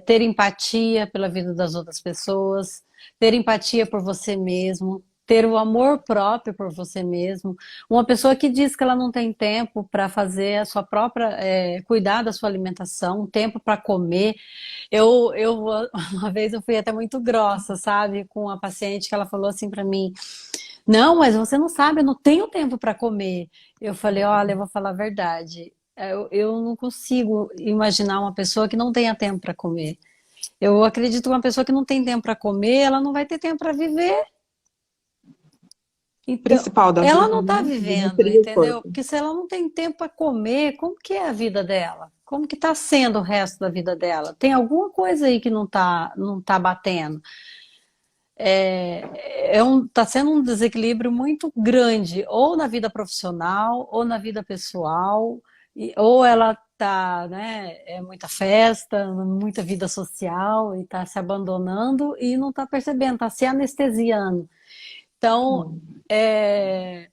ter empatia pela vida das outras pessoas, ter empatia por você mesmo, ter o amor próprio por você mesmo. Uma pessoa que diz que ela não tem tempo para fazer a sua própria, cuidar da sua alimentação, tempo para comer. Uma vez eu fui até muito grossa, sabe, com a paciente que ela falou assim para mim: não, mas você não sabe, eu não tenho tempo para comer. Eu falei, olha, eu vou falar a verdade. Eu não consigo imaginar uma pessoa que não tenha tempo para comer. Eu acredito que uma pessoa que não tem tempo para comer, ela não vai ter tempo para viver. Então, Principal da ela vida, não está né? De vivendo, nutrir o entendeu? corpo. Porque se ela não tem tempo para comer, como que é a vida dela? Como que está sendo o resto da vida dela? Tem alguma coisa aí que não tá batendo. Tá sendo um desequilíbrio muito grande, ou na vida profissional, ou na vida pessoal, ou ela tá, né, muita festa, muita vida social e tá se abandonando e não tá percebendo, tá se anestesiando. Então, é,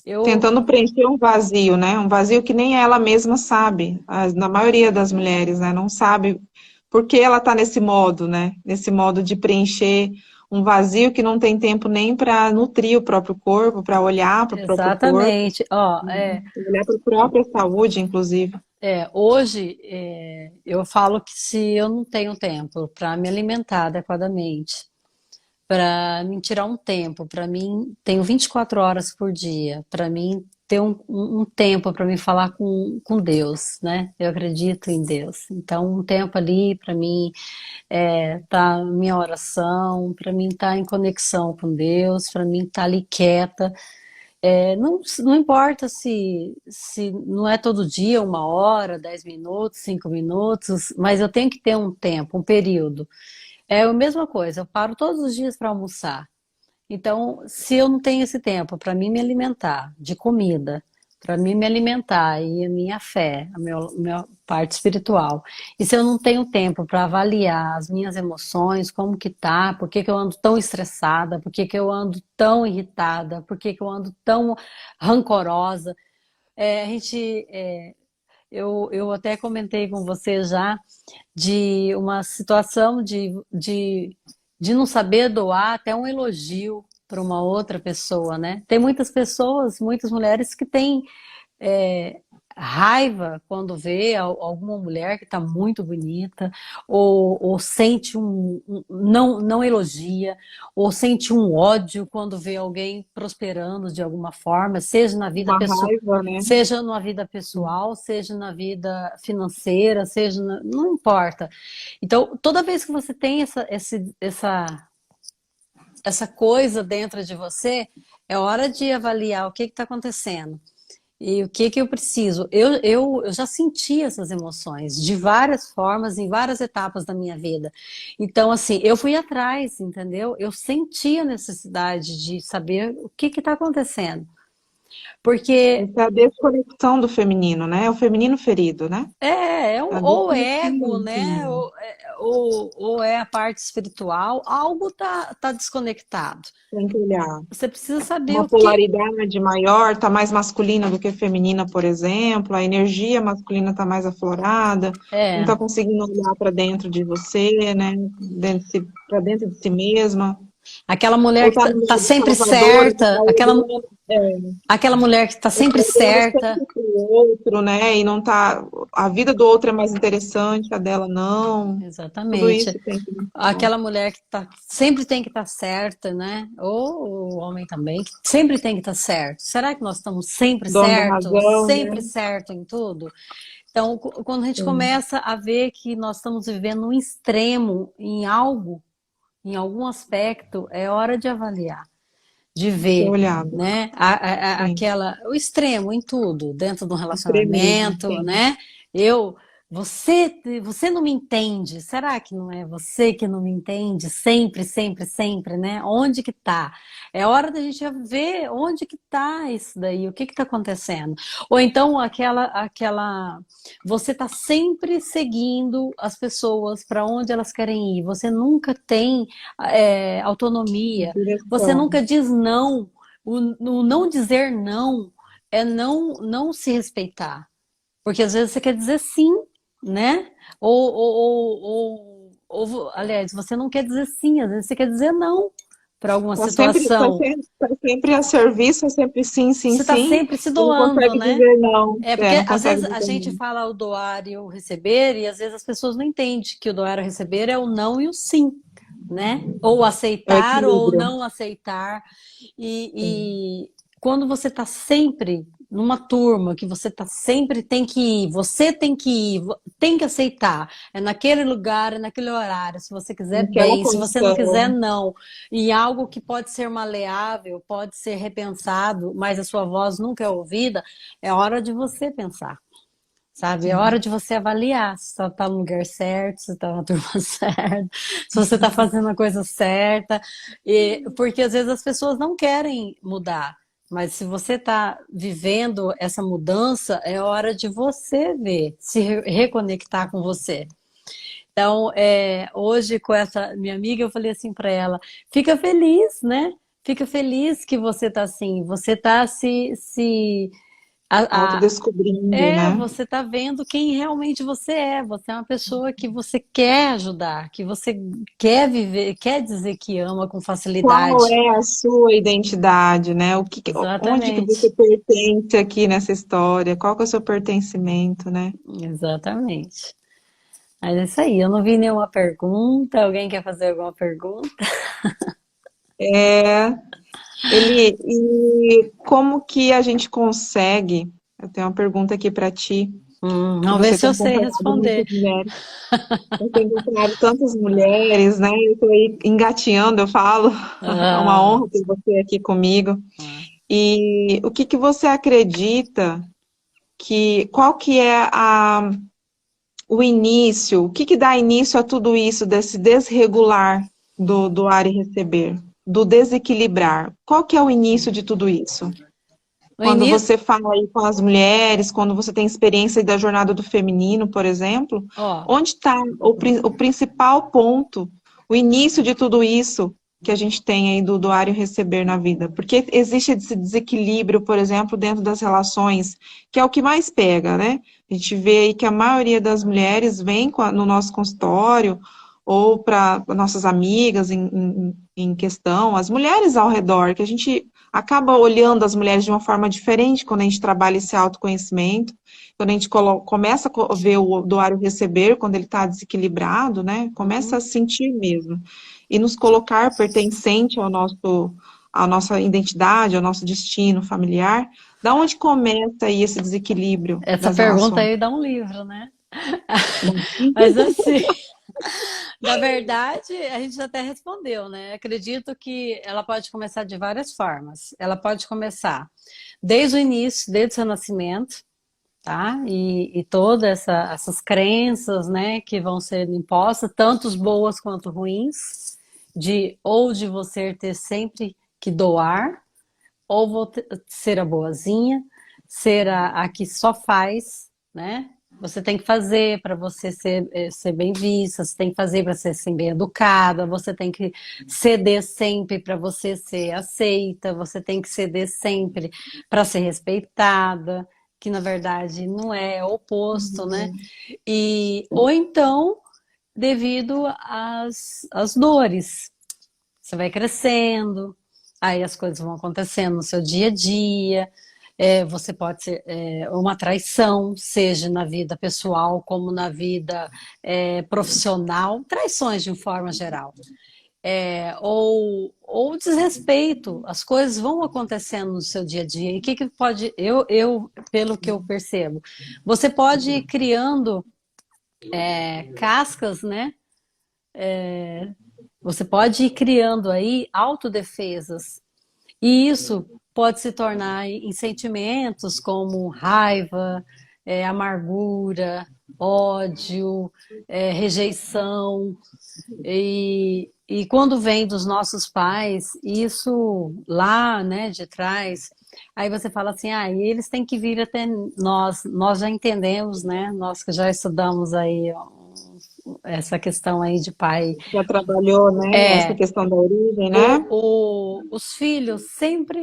eu, Tentando preencher um vazio, né? Um vazio que nem ela mesma sabe. Na maioria das mulheres, né? Não sabe por que ela está nesse modo, né? Nesse modo de preencher um vazio que não tem tempo nem para nutrir o próprio corpo, para olhar para o próprio corpo, exatamente, ó, pra olhar para a própria saúde, inclusive. hoje eu falo que se eu não tenho tempo para me alimentar adequadamente, para mim tirar um tempo, para mim, tenho 24 horas por dia, para mim ter um tempo para me falar com Deus, né? Eu acredito em Deus. Então, um tempo ali para mim tá minha oração, para mim estar em conexão com Deus, para mim estar ali quieta. Não importa se não é todo dia, 1 hora, 10 minutos, 5 minutos, mas eu tenho que ter um tempo, um período. É a mesma coisa, eu paro todos os dias para almoçar. Então, se eu não tenho esse tempo para mim me alimentar de comida, para mim me alimentar e a minha fé, a minha parte espiritual, e se eu não tenho tempo para avaliar as minhas emoções, como que tá, por que que eu ando tão estressada, por que que eu ando tão irritada, por que que eu ando tão rancorosa, a gente, eu até comentei com você já de uma situação de não saber doar até um elogio para uma outra pessoa, né? Tem muitas pessoas, muitas mulheres que têm é, raiva quando vê alguma mulher que está muito bonita, ou sente não elogia, ou sente um ódio quando vê alguém prosperando de alguma forma, seja na vida Uma pessoal, raiva, né? seja na vida pessoal, seja na vida financeira, não importa. Então, toda vez que você tem essa coisa dentro de você, é hora de avaliar o que está acontecendo. E o que que eu preciso? Eu já senti essas emoções de várias formas, em várias etapas da minha vida. Então, assim, eu fui atrás, entendeu? Eu senti a necessidade de saber o que está acontecendo. Porque Essa é a desconexão do feminino, né? É o feminino ferido, né? A ou desconexão ego, do né? feminino. Ou é a parte espiritual, algo tá desconectado. Tem que olhar. Você precisa saber Uma o que. polaridade maior, tá mais masculina do que feminina, por exemplo. A energia masculina tá mais aflorada. Não É, tá conseguindo olhar para dentro de você, né? Para dentro de si mesma. aquela mulher Ou que tá no tá modo sempre salvadora, que tá certa, olhando. aquela mulher que tá E tá sempre olhando certa. sempre pro outro, né? E não tá. A vida do outro é mais interessante, a dela não. Tudo Exatamente. isso tem que mostrar. Aquela mulher que sempre tem que estar certa, né? Ou o homem também, que sempre tem que estar certo. Será que nós estamos sempre Dono da certos? razão, Sempre né? certo em tudo? Então, quando a gente Sim. começa a ver que nós estamos vivendo um extremo em algo, em algum aspecto, é hora de avaliar, de Ter ver, olhado. né? Sim. O extremo em tudo, dentro de um Extremismo, relacionamento, sim. né? Eu, você não me entende? Será que não é você que não me entende? Sempre, sempre, sempre, né? Onde que tá? É hora da gente ver onde que tá isso daí, o que que tá acontecendo. Ou então você tá sempre seguindo as pessoas para onde elas querem ir. Você nunca tem autonomia. Você Direção. nunca diz não. O não dizer não é não se respeitar. Porque às vezes você quer dizer sim, né? Aliás, você não quer dizer sim, às vezes você quer dizer não para alguma situação. Tá sempre a serviço, é sempre sim, sim, Você está sim. sempre se E não doando, consegue né? dizer não. É É, porque não às consegue vezes a dizer gente não. fala o doar e o receber, e às vezes as pessoas não entendem que o doar e o receber é o não e o sim, né? Ou É o aceitar ou equilíbrio. não aceitar. Sim. E quando você está sempre numa turma, que você tá sempre tem que ir, você tem que ir, tem que aceitar. É naquele lugar, é naquele horário. Se você quiser, Naquela bem. Se você não quiser, condição. não. E algo que pode ser maleável, pode ser repensado, mas a sua voz nunca é ouvida, é hora de você pensar. Sabe? É hora Sim. de você avaliar se você está no lugar certo, se está na turma certa, se você está fazendo a coisa certa. Porque às vezes as pessoas não querem mudar. Mas se você está vivendo essa mudança, é hora de você ver, se reconectar com você. Então, hoje com essa minha amiga, eu falei assim para ela: fica feliz, né? Fica feliz que você está assim, você está a, Autodescobrindo, né? você está vendo quem realmente você é. Você é uma pessoa que você quer ajudar, que você quer viver, quer dizer que ama com Qual facilidade. é a sua identidade, né? Onde que você Exatamente, pertence aqui nessa história? Qual que é o seu pertencimento, né? exatamente. Mas é isso aí, eu não vi nenhuma pergunta. Alguém quer fazer alguma pergunta? É, e como que a gente consegue? Eu tenho uma pergunta aqui para ti, que Vamos ver você se tem eu sei acompanhado responder. muitas mulheres. Eu tenho acompanhado tantas mulheres, né? Eu estou aí engatinhando, eu falo. É uma Ah, honra ter você aqui comigo. ah. E o que que você acredita qual que é o início, o que que dá início a tudo isso, desse desregular do doar e receber, do desequilibrar? Qual que é o início de tudo isso? No Quando início, você fala aí com as mulheres, quando você tem experiência da jornada do feminino, por exemplo, ó, onde está o principal ponto, o início de tudo isso que a gente tem aí do doar e receber na vida? Porque existe esse desequilíbrio, por exemplo, dentro das relações, que é o que mais pega, né? A gente vê aí que a maioria das mulheres vem no nosso consultório ou para nossas amigas em questão, as mulheres ao redor, que a gente acaba olhando as mulheres de uma forma diferente quando a gente trabalha esse autoconhecimento, quando a gente começa a ver o doar e o receber, quando ele está desequilibrado, né? Começa a Uhum. sentir mesmo. E nos colocar pertencente ao nosso, à nossa identidade, ao nosso destino familiar. Da onde começa aí esse desequilíbrio Essa das pergunta relações? aí dá um livro, né? Bom, Mas assim, na verdade, a gente até respondeu, né? Acredito que ela pode começar de várias formas. Ela pode começar desde o início, desde o seu nascimento, tá? E todas essas crenças, né, que vão ser impostas, tanto boas quanto ruins, ou de você ter sempre que doar, ou ser a boazinha, ser a que só faz, né? Você tem que fazer para você ser bem vista, você tem que fazer para você ser bem educada, você tem que ceder sempre para você ser aceita, você tem que ceder sempre para ser respeitada, que na verdade não é, é o oposto, né? Ou então, devido às dores, você vai crescendo, aí as coisas vão acontecendo no seu dia a dia. Você pode ser uma traição, seja na vida pessoal como na vida profissional, traições de forma geral. Ou desrespeito, as coisas vão acontecendo no seu dia a dia. E o que, que pode, pelo que eu percebo, você pode ir criando cascas, né? Você pode ir criando aí autodefesas. E isso pode se tornar em sentimentos como raiva, amargura, ódio, rejeição. E quando vem dos nossos pais, isso lá, né, de trás, aí você fala assim, ah, e eles têm que vir até nós já entendemos, né, nós que já estudamos aí ó, essa questão aí de pai. já trabalhou, né, essa É, questão da origem, né? os filhos sempre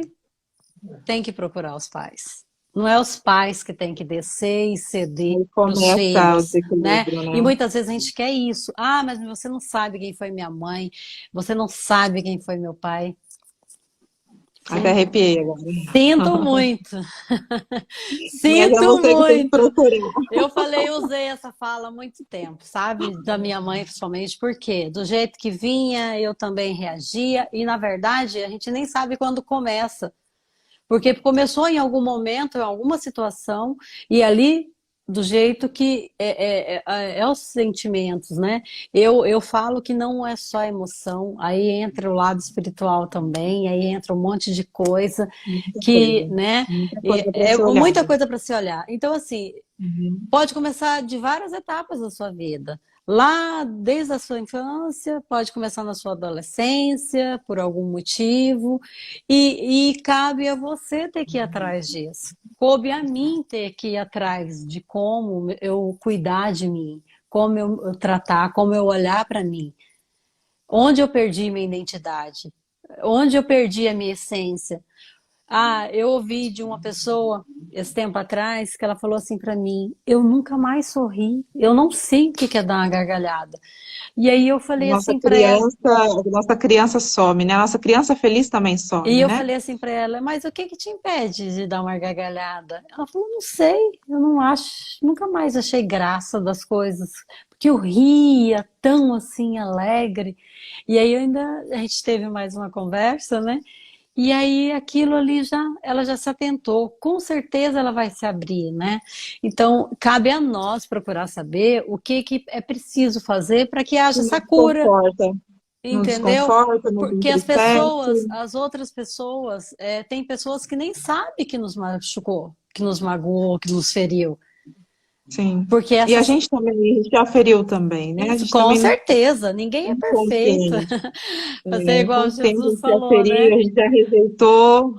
têm que procurar os pais. Não é os pais que têm que descer e ceder Aí para os começa o filhos, né? desequilíbrio, E né? muitas vezes a gente quer isso. Ah, mas você não sabe quem foi minha mãe, você não sabe quem foi meu pai. Até Sinto, arrepiei agora. sinto muito. Mas é Sinto você que tem que muito. procurar. Eu falei, usei essa fala há muito tempo, sabe? Da minha mãe, principalmente, porque do jeito que vinha, eu também reagia, e na verdade a gente nem sabe quando começa. Porque começou em algum momento, em alguma situação, e ali, do jeito que é os sentimentos, né? Eu falo que não é só emoção, aí entra o lado espiritual também, aí entra um monte de coisa que, né? Muita coisa para É se olhar. muita coisa para se olhar. Então, assim, Uhum. pode começar de várias etapas da sua vida. Lá, desde a sua infância, pode começar na sua adolescência, por algum motivo, e cabe a você ter que ir atrás disso. Coube a mim ter que ir atrás de como eu cuidar de mim, como eu tratar, como eu olhar para mim. Onde eu perdi minha identidade? Onde eu perdi a minha essência? Ah, eu ouvi de uma pessoa esse tempo atrás que ela falou assim para mim: eu nunca mais sorri, eu não sei o que que é dar uma gargalhada. E aí eu falei assim para ela, Nossa criança some, né? Nossa criança feliz também some, né? mas o que que te impede de dar uma gargalhada? Ela falou: não sei, eu não acho, nunca mais achei graça das coisas, porque eu ria tão assim alegre. E aí a gente teve mais uma conversa, né? E aí aquilo ali ela já se atentou, com certeza ela vai se abrir, né? Então, cabe a nós procurar saber o que que é preciso fazer para que haja Que essa nos cura, desconforta. Nos entendeu? desconforta, nos Porque entristece. as outras pessoas, tem pessoas que nem sabem que nos machucou, que nos magoou, que nos feriu. Sim. Porque E a essas gente também, a gente já feriu também, né? A isso, gente com também não certeza, ninguém é perfeito. consciente. Fazer igual Consciente, a Jesus gente já falou, feriu, né? a gente já rejeitou,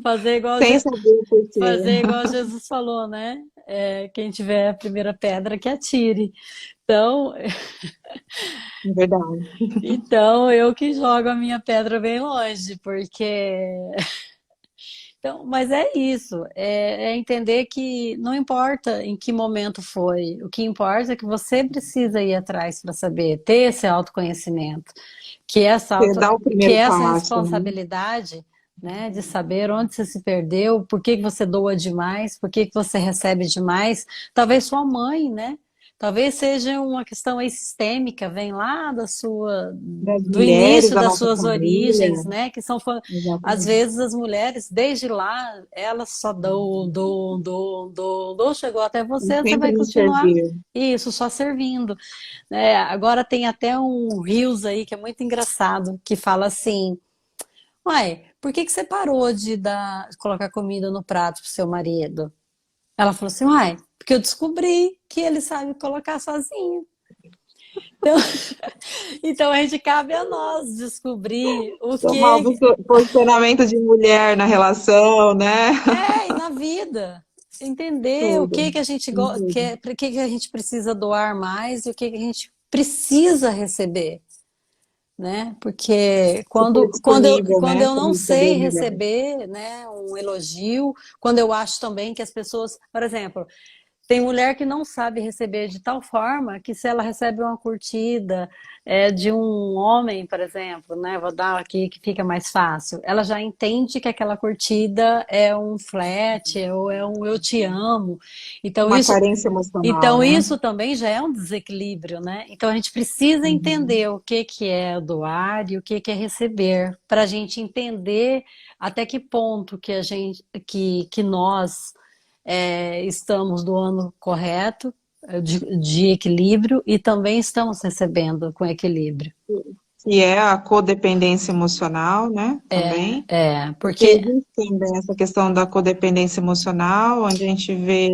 Fazer igual sem saber o porquê. Fazer igual Jesus falou, né? Quem tiver a primeira pedra que atire. Então, É verdade. então eu que jogo a minha pedra bem longe, porque. Então, mas é isso, é entender que não importa em que momento foi, o que importa é que você precisa ir atrás para saber, ter esse autoconhecimento, que Você dá o que primeiro essa passo, né? responsabilidade né? De saber onde você se perdeu, por que que você doa demais, por que que você recebe demais. Talvez sua mãe, né? Talvez seja uma questão aí sistêmica, vem lá Das do mulheres início da das nossa suas origens, família. né? Que são, às Exatamente. vezes, as mulheres, desde lá, elas só dão, chegou até E você, você sempre vai nos continuar serviu. isso, só servindo. É, agora tem até um Reels aí que é muito engraçado, que fala assim: Uai, por que que você parou de colocar comida no prato pro seu marido? Ela falou assim: Uai, porque eu descobri que ele sabe colocar sozinho. Então, então a gente cabe a nós descobrir o Tomar o que posicionamento de mulher na relação, né? é e na vida. Entender o Tudo. que a gente Tudo. quer, para que a gente precisa doar mais e o que a gente precisa receber. Né? Porque Se for disponível, quando né, eu para não receber sei melhor. receber, né, um elogio, quando eu acho também que as pessoas, por exemplo, tem mulher que não sabe receber de tal forma que se ela recebe uma curtida de um homem, por exemplo, né, vou dar aqui que fica mais fácil, ela já entende que aquela curtida é um flat ou é um eu te amo. Então Uma isso carência emocional, então, né? isso também já é um desequilíbrio, né? Então, a gente precisa Uhum. entender o que que é doar e o que que é receber, para a gente entender até que ponto que que nós estamos doando correto, de equilíbrio, e também estamos recebendo com equilíbrio. Que é a codependência emocional, né, também. Porque Porque existe também essa questão da codependência emocional, onde a gente vê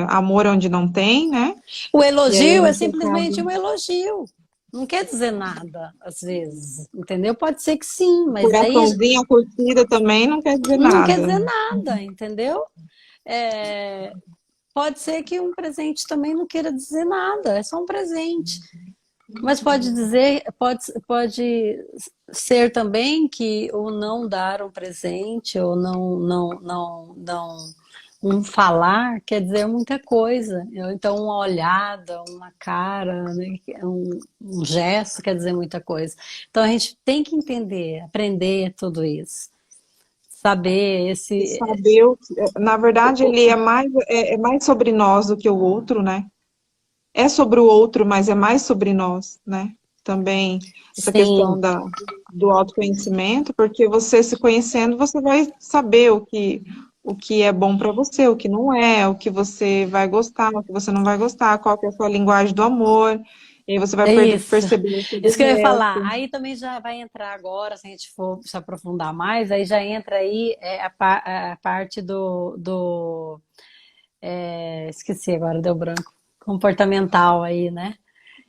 amor onde não tem, né? o E aí a elogio é gente acaba simplesmente um elogio. Não quer dizer nada, às vezes, entendeu? Pode ser que sim, o mas aí coraçãozinho, a curtida também não quer dizer não quer nada. dizer nada, entendeu? É, pode ser que um presente também não queira dizer nada, é só um presente. Mas pode dizer, pode ser também que o não dar um presente ou não um falar quer dizer muita coisa. Então, uma olhada, uma cara, né, um gesto quer dizer muita coisa. Então, a gente tem que entender, aprender tudo isso. Saber E esse. saber, na verdade, ele é mais sobre nós do que o outro, né? É sobre o outro, mas é mais sobre nós, né? Também essa questão Sim, do autoconhecimento, porque você se conhecendo, você vai saber o que é bom para você, o que não é, o que você vai gostar, o que você não vai gostar, qual que é a sua linguagem do amor, e aí você vai é isso. perceber todo Isso que o eu ia falar. resto. Aí também já vai entrar agora, se a gente for se aprofundar mais, aí já entra aí a parte esqueci agora, deu branco, comportamental aí, né?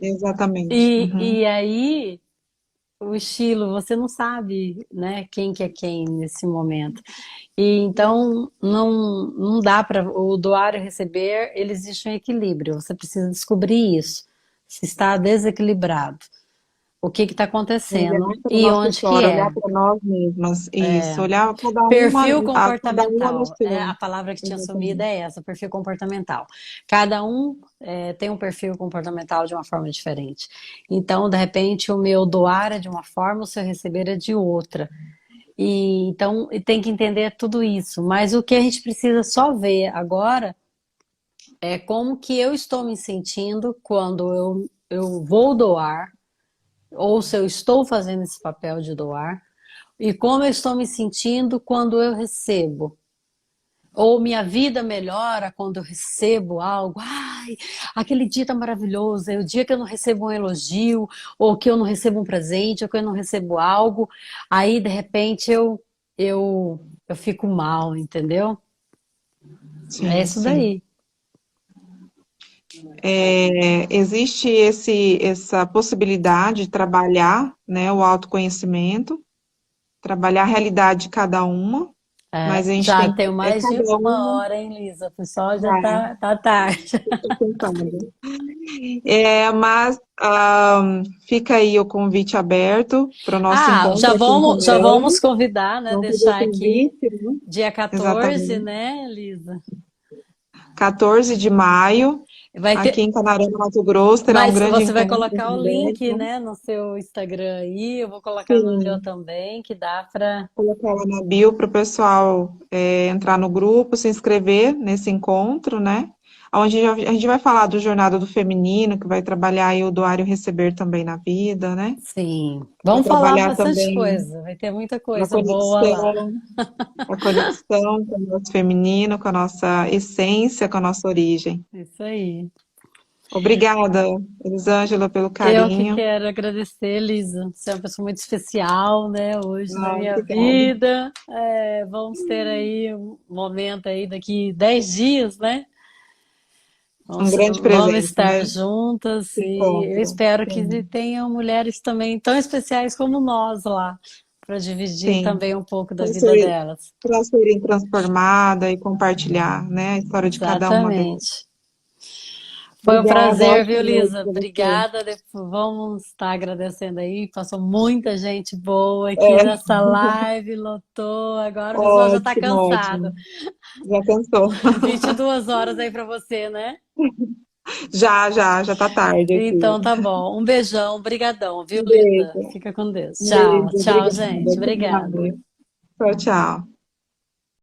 Exatamente. Uhum. E aí o estilo, você não sabe, né, quem que é quem nesse momento. E então não dá para o doar e receber, ele existe um equilíbrio. Você precisa descobrir isso. Se está desequilibrado, o que está Olhar acontecendo para a e nossa onde que história, olhar é. para nós mesmas, isso, olhar Perfil cada uma no comportamental, a seu. palavra que tinha sumido Exatamente. é essa, perfil comportamental. Cada um tem um perfil comportamental de uma forma diferente. Então, de repente, o meu doar é de uma forma, o seu receber é de outra. E então e tem que entender tudo isso. Mas o que a gente precisa só ver agora é como que eu estou me sentindo quando eu vou doar, ou se eu estou fazendo esse papel de doar, e como eu estou me sentindo quando eu recebo. Ou minha vida melhora quando eu recebo algo. Ai, aquele dia tá maravilhoso. É o dia que eu não recebo um elogio, ou que eu não recebo um presente, ou que eu não recebo algo. Aí, de repente, eu fico mal, entendeu? É Sim, isso sim. daí. Existe essa possibilidade de trabalhar, né, o autoconhecimento, trabalhar a realidade de cada uma, mas a gente Já tem tenho mais de cada uma uma hora, hein, Lisa? O pessoal já vai tá tarde. tentando. Mas fica aí o convite aberto para o nosso encontro aqui em Já Romeu. vamos convidar, né? Vamos fazer o Deixar aqui convite, né? dia 14, Exatamente. né, Lisa? 14 de maio. Vai Aqui ter, em Canarana, Mato Grosso, terá um mas grande você vai encontro colocar o também, link, né? né, no seu Instagram aí, eu vou colocar no meu Sim, também, que dá para. colocar lá na bio para o pessoal entrar no grupo, se inscrever nesse encontro, né? Onde a gente vai falar do Jornada do Feminino, que vai trabalhar aí o doar e o receber também na vida, né? Sim, Vai vamos falar trabalhar bastante também coisa, vai ter muita a coisa boa lá. conexão, a conexão com o nosso feminino, com a nossa essência, com a nossa origem. Isso aí. Obrigada, Elisângela, pelo Eu que carinho. quero agradecer, Lisa. Você é uma pessoa muito especial, né, hoje na Ah, minha obrigada. vida. Vamos ter aí um momento aí daqui 10 dias, né? Um grande Vamos presente, estar né? juntas Se e eu encontro. espero que Sim, tenham mulheres também tão especiais como nós lá, para dividir sim. também um pouco da Para vida ser, delas. para serem transformadas e compartilhar, né, a história de cada uma delas. Exatamente. Foi um Obrigada, prazer, viu, ótima noite Lisa? para você. Obrigada. Vamos estar agradecendo aí. Passou muita gente boa aqui É, nessa live, lotou. Agora o pessoal já está ótimo, cansado. ótimo. Já cansou. 22 horas aí para você, né? Já tá tarde aqui. Então tá bom. Um beijão, brigadão, viu, Um Lisa? beijo. Fica com Deus. Um Tchau, beijo, tchau, obrigada. gente. Obrigada. Tchau, tchau.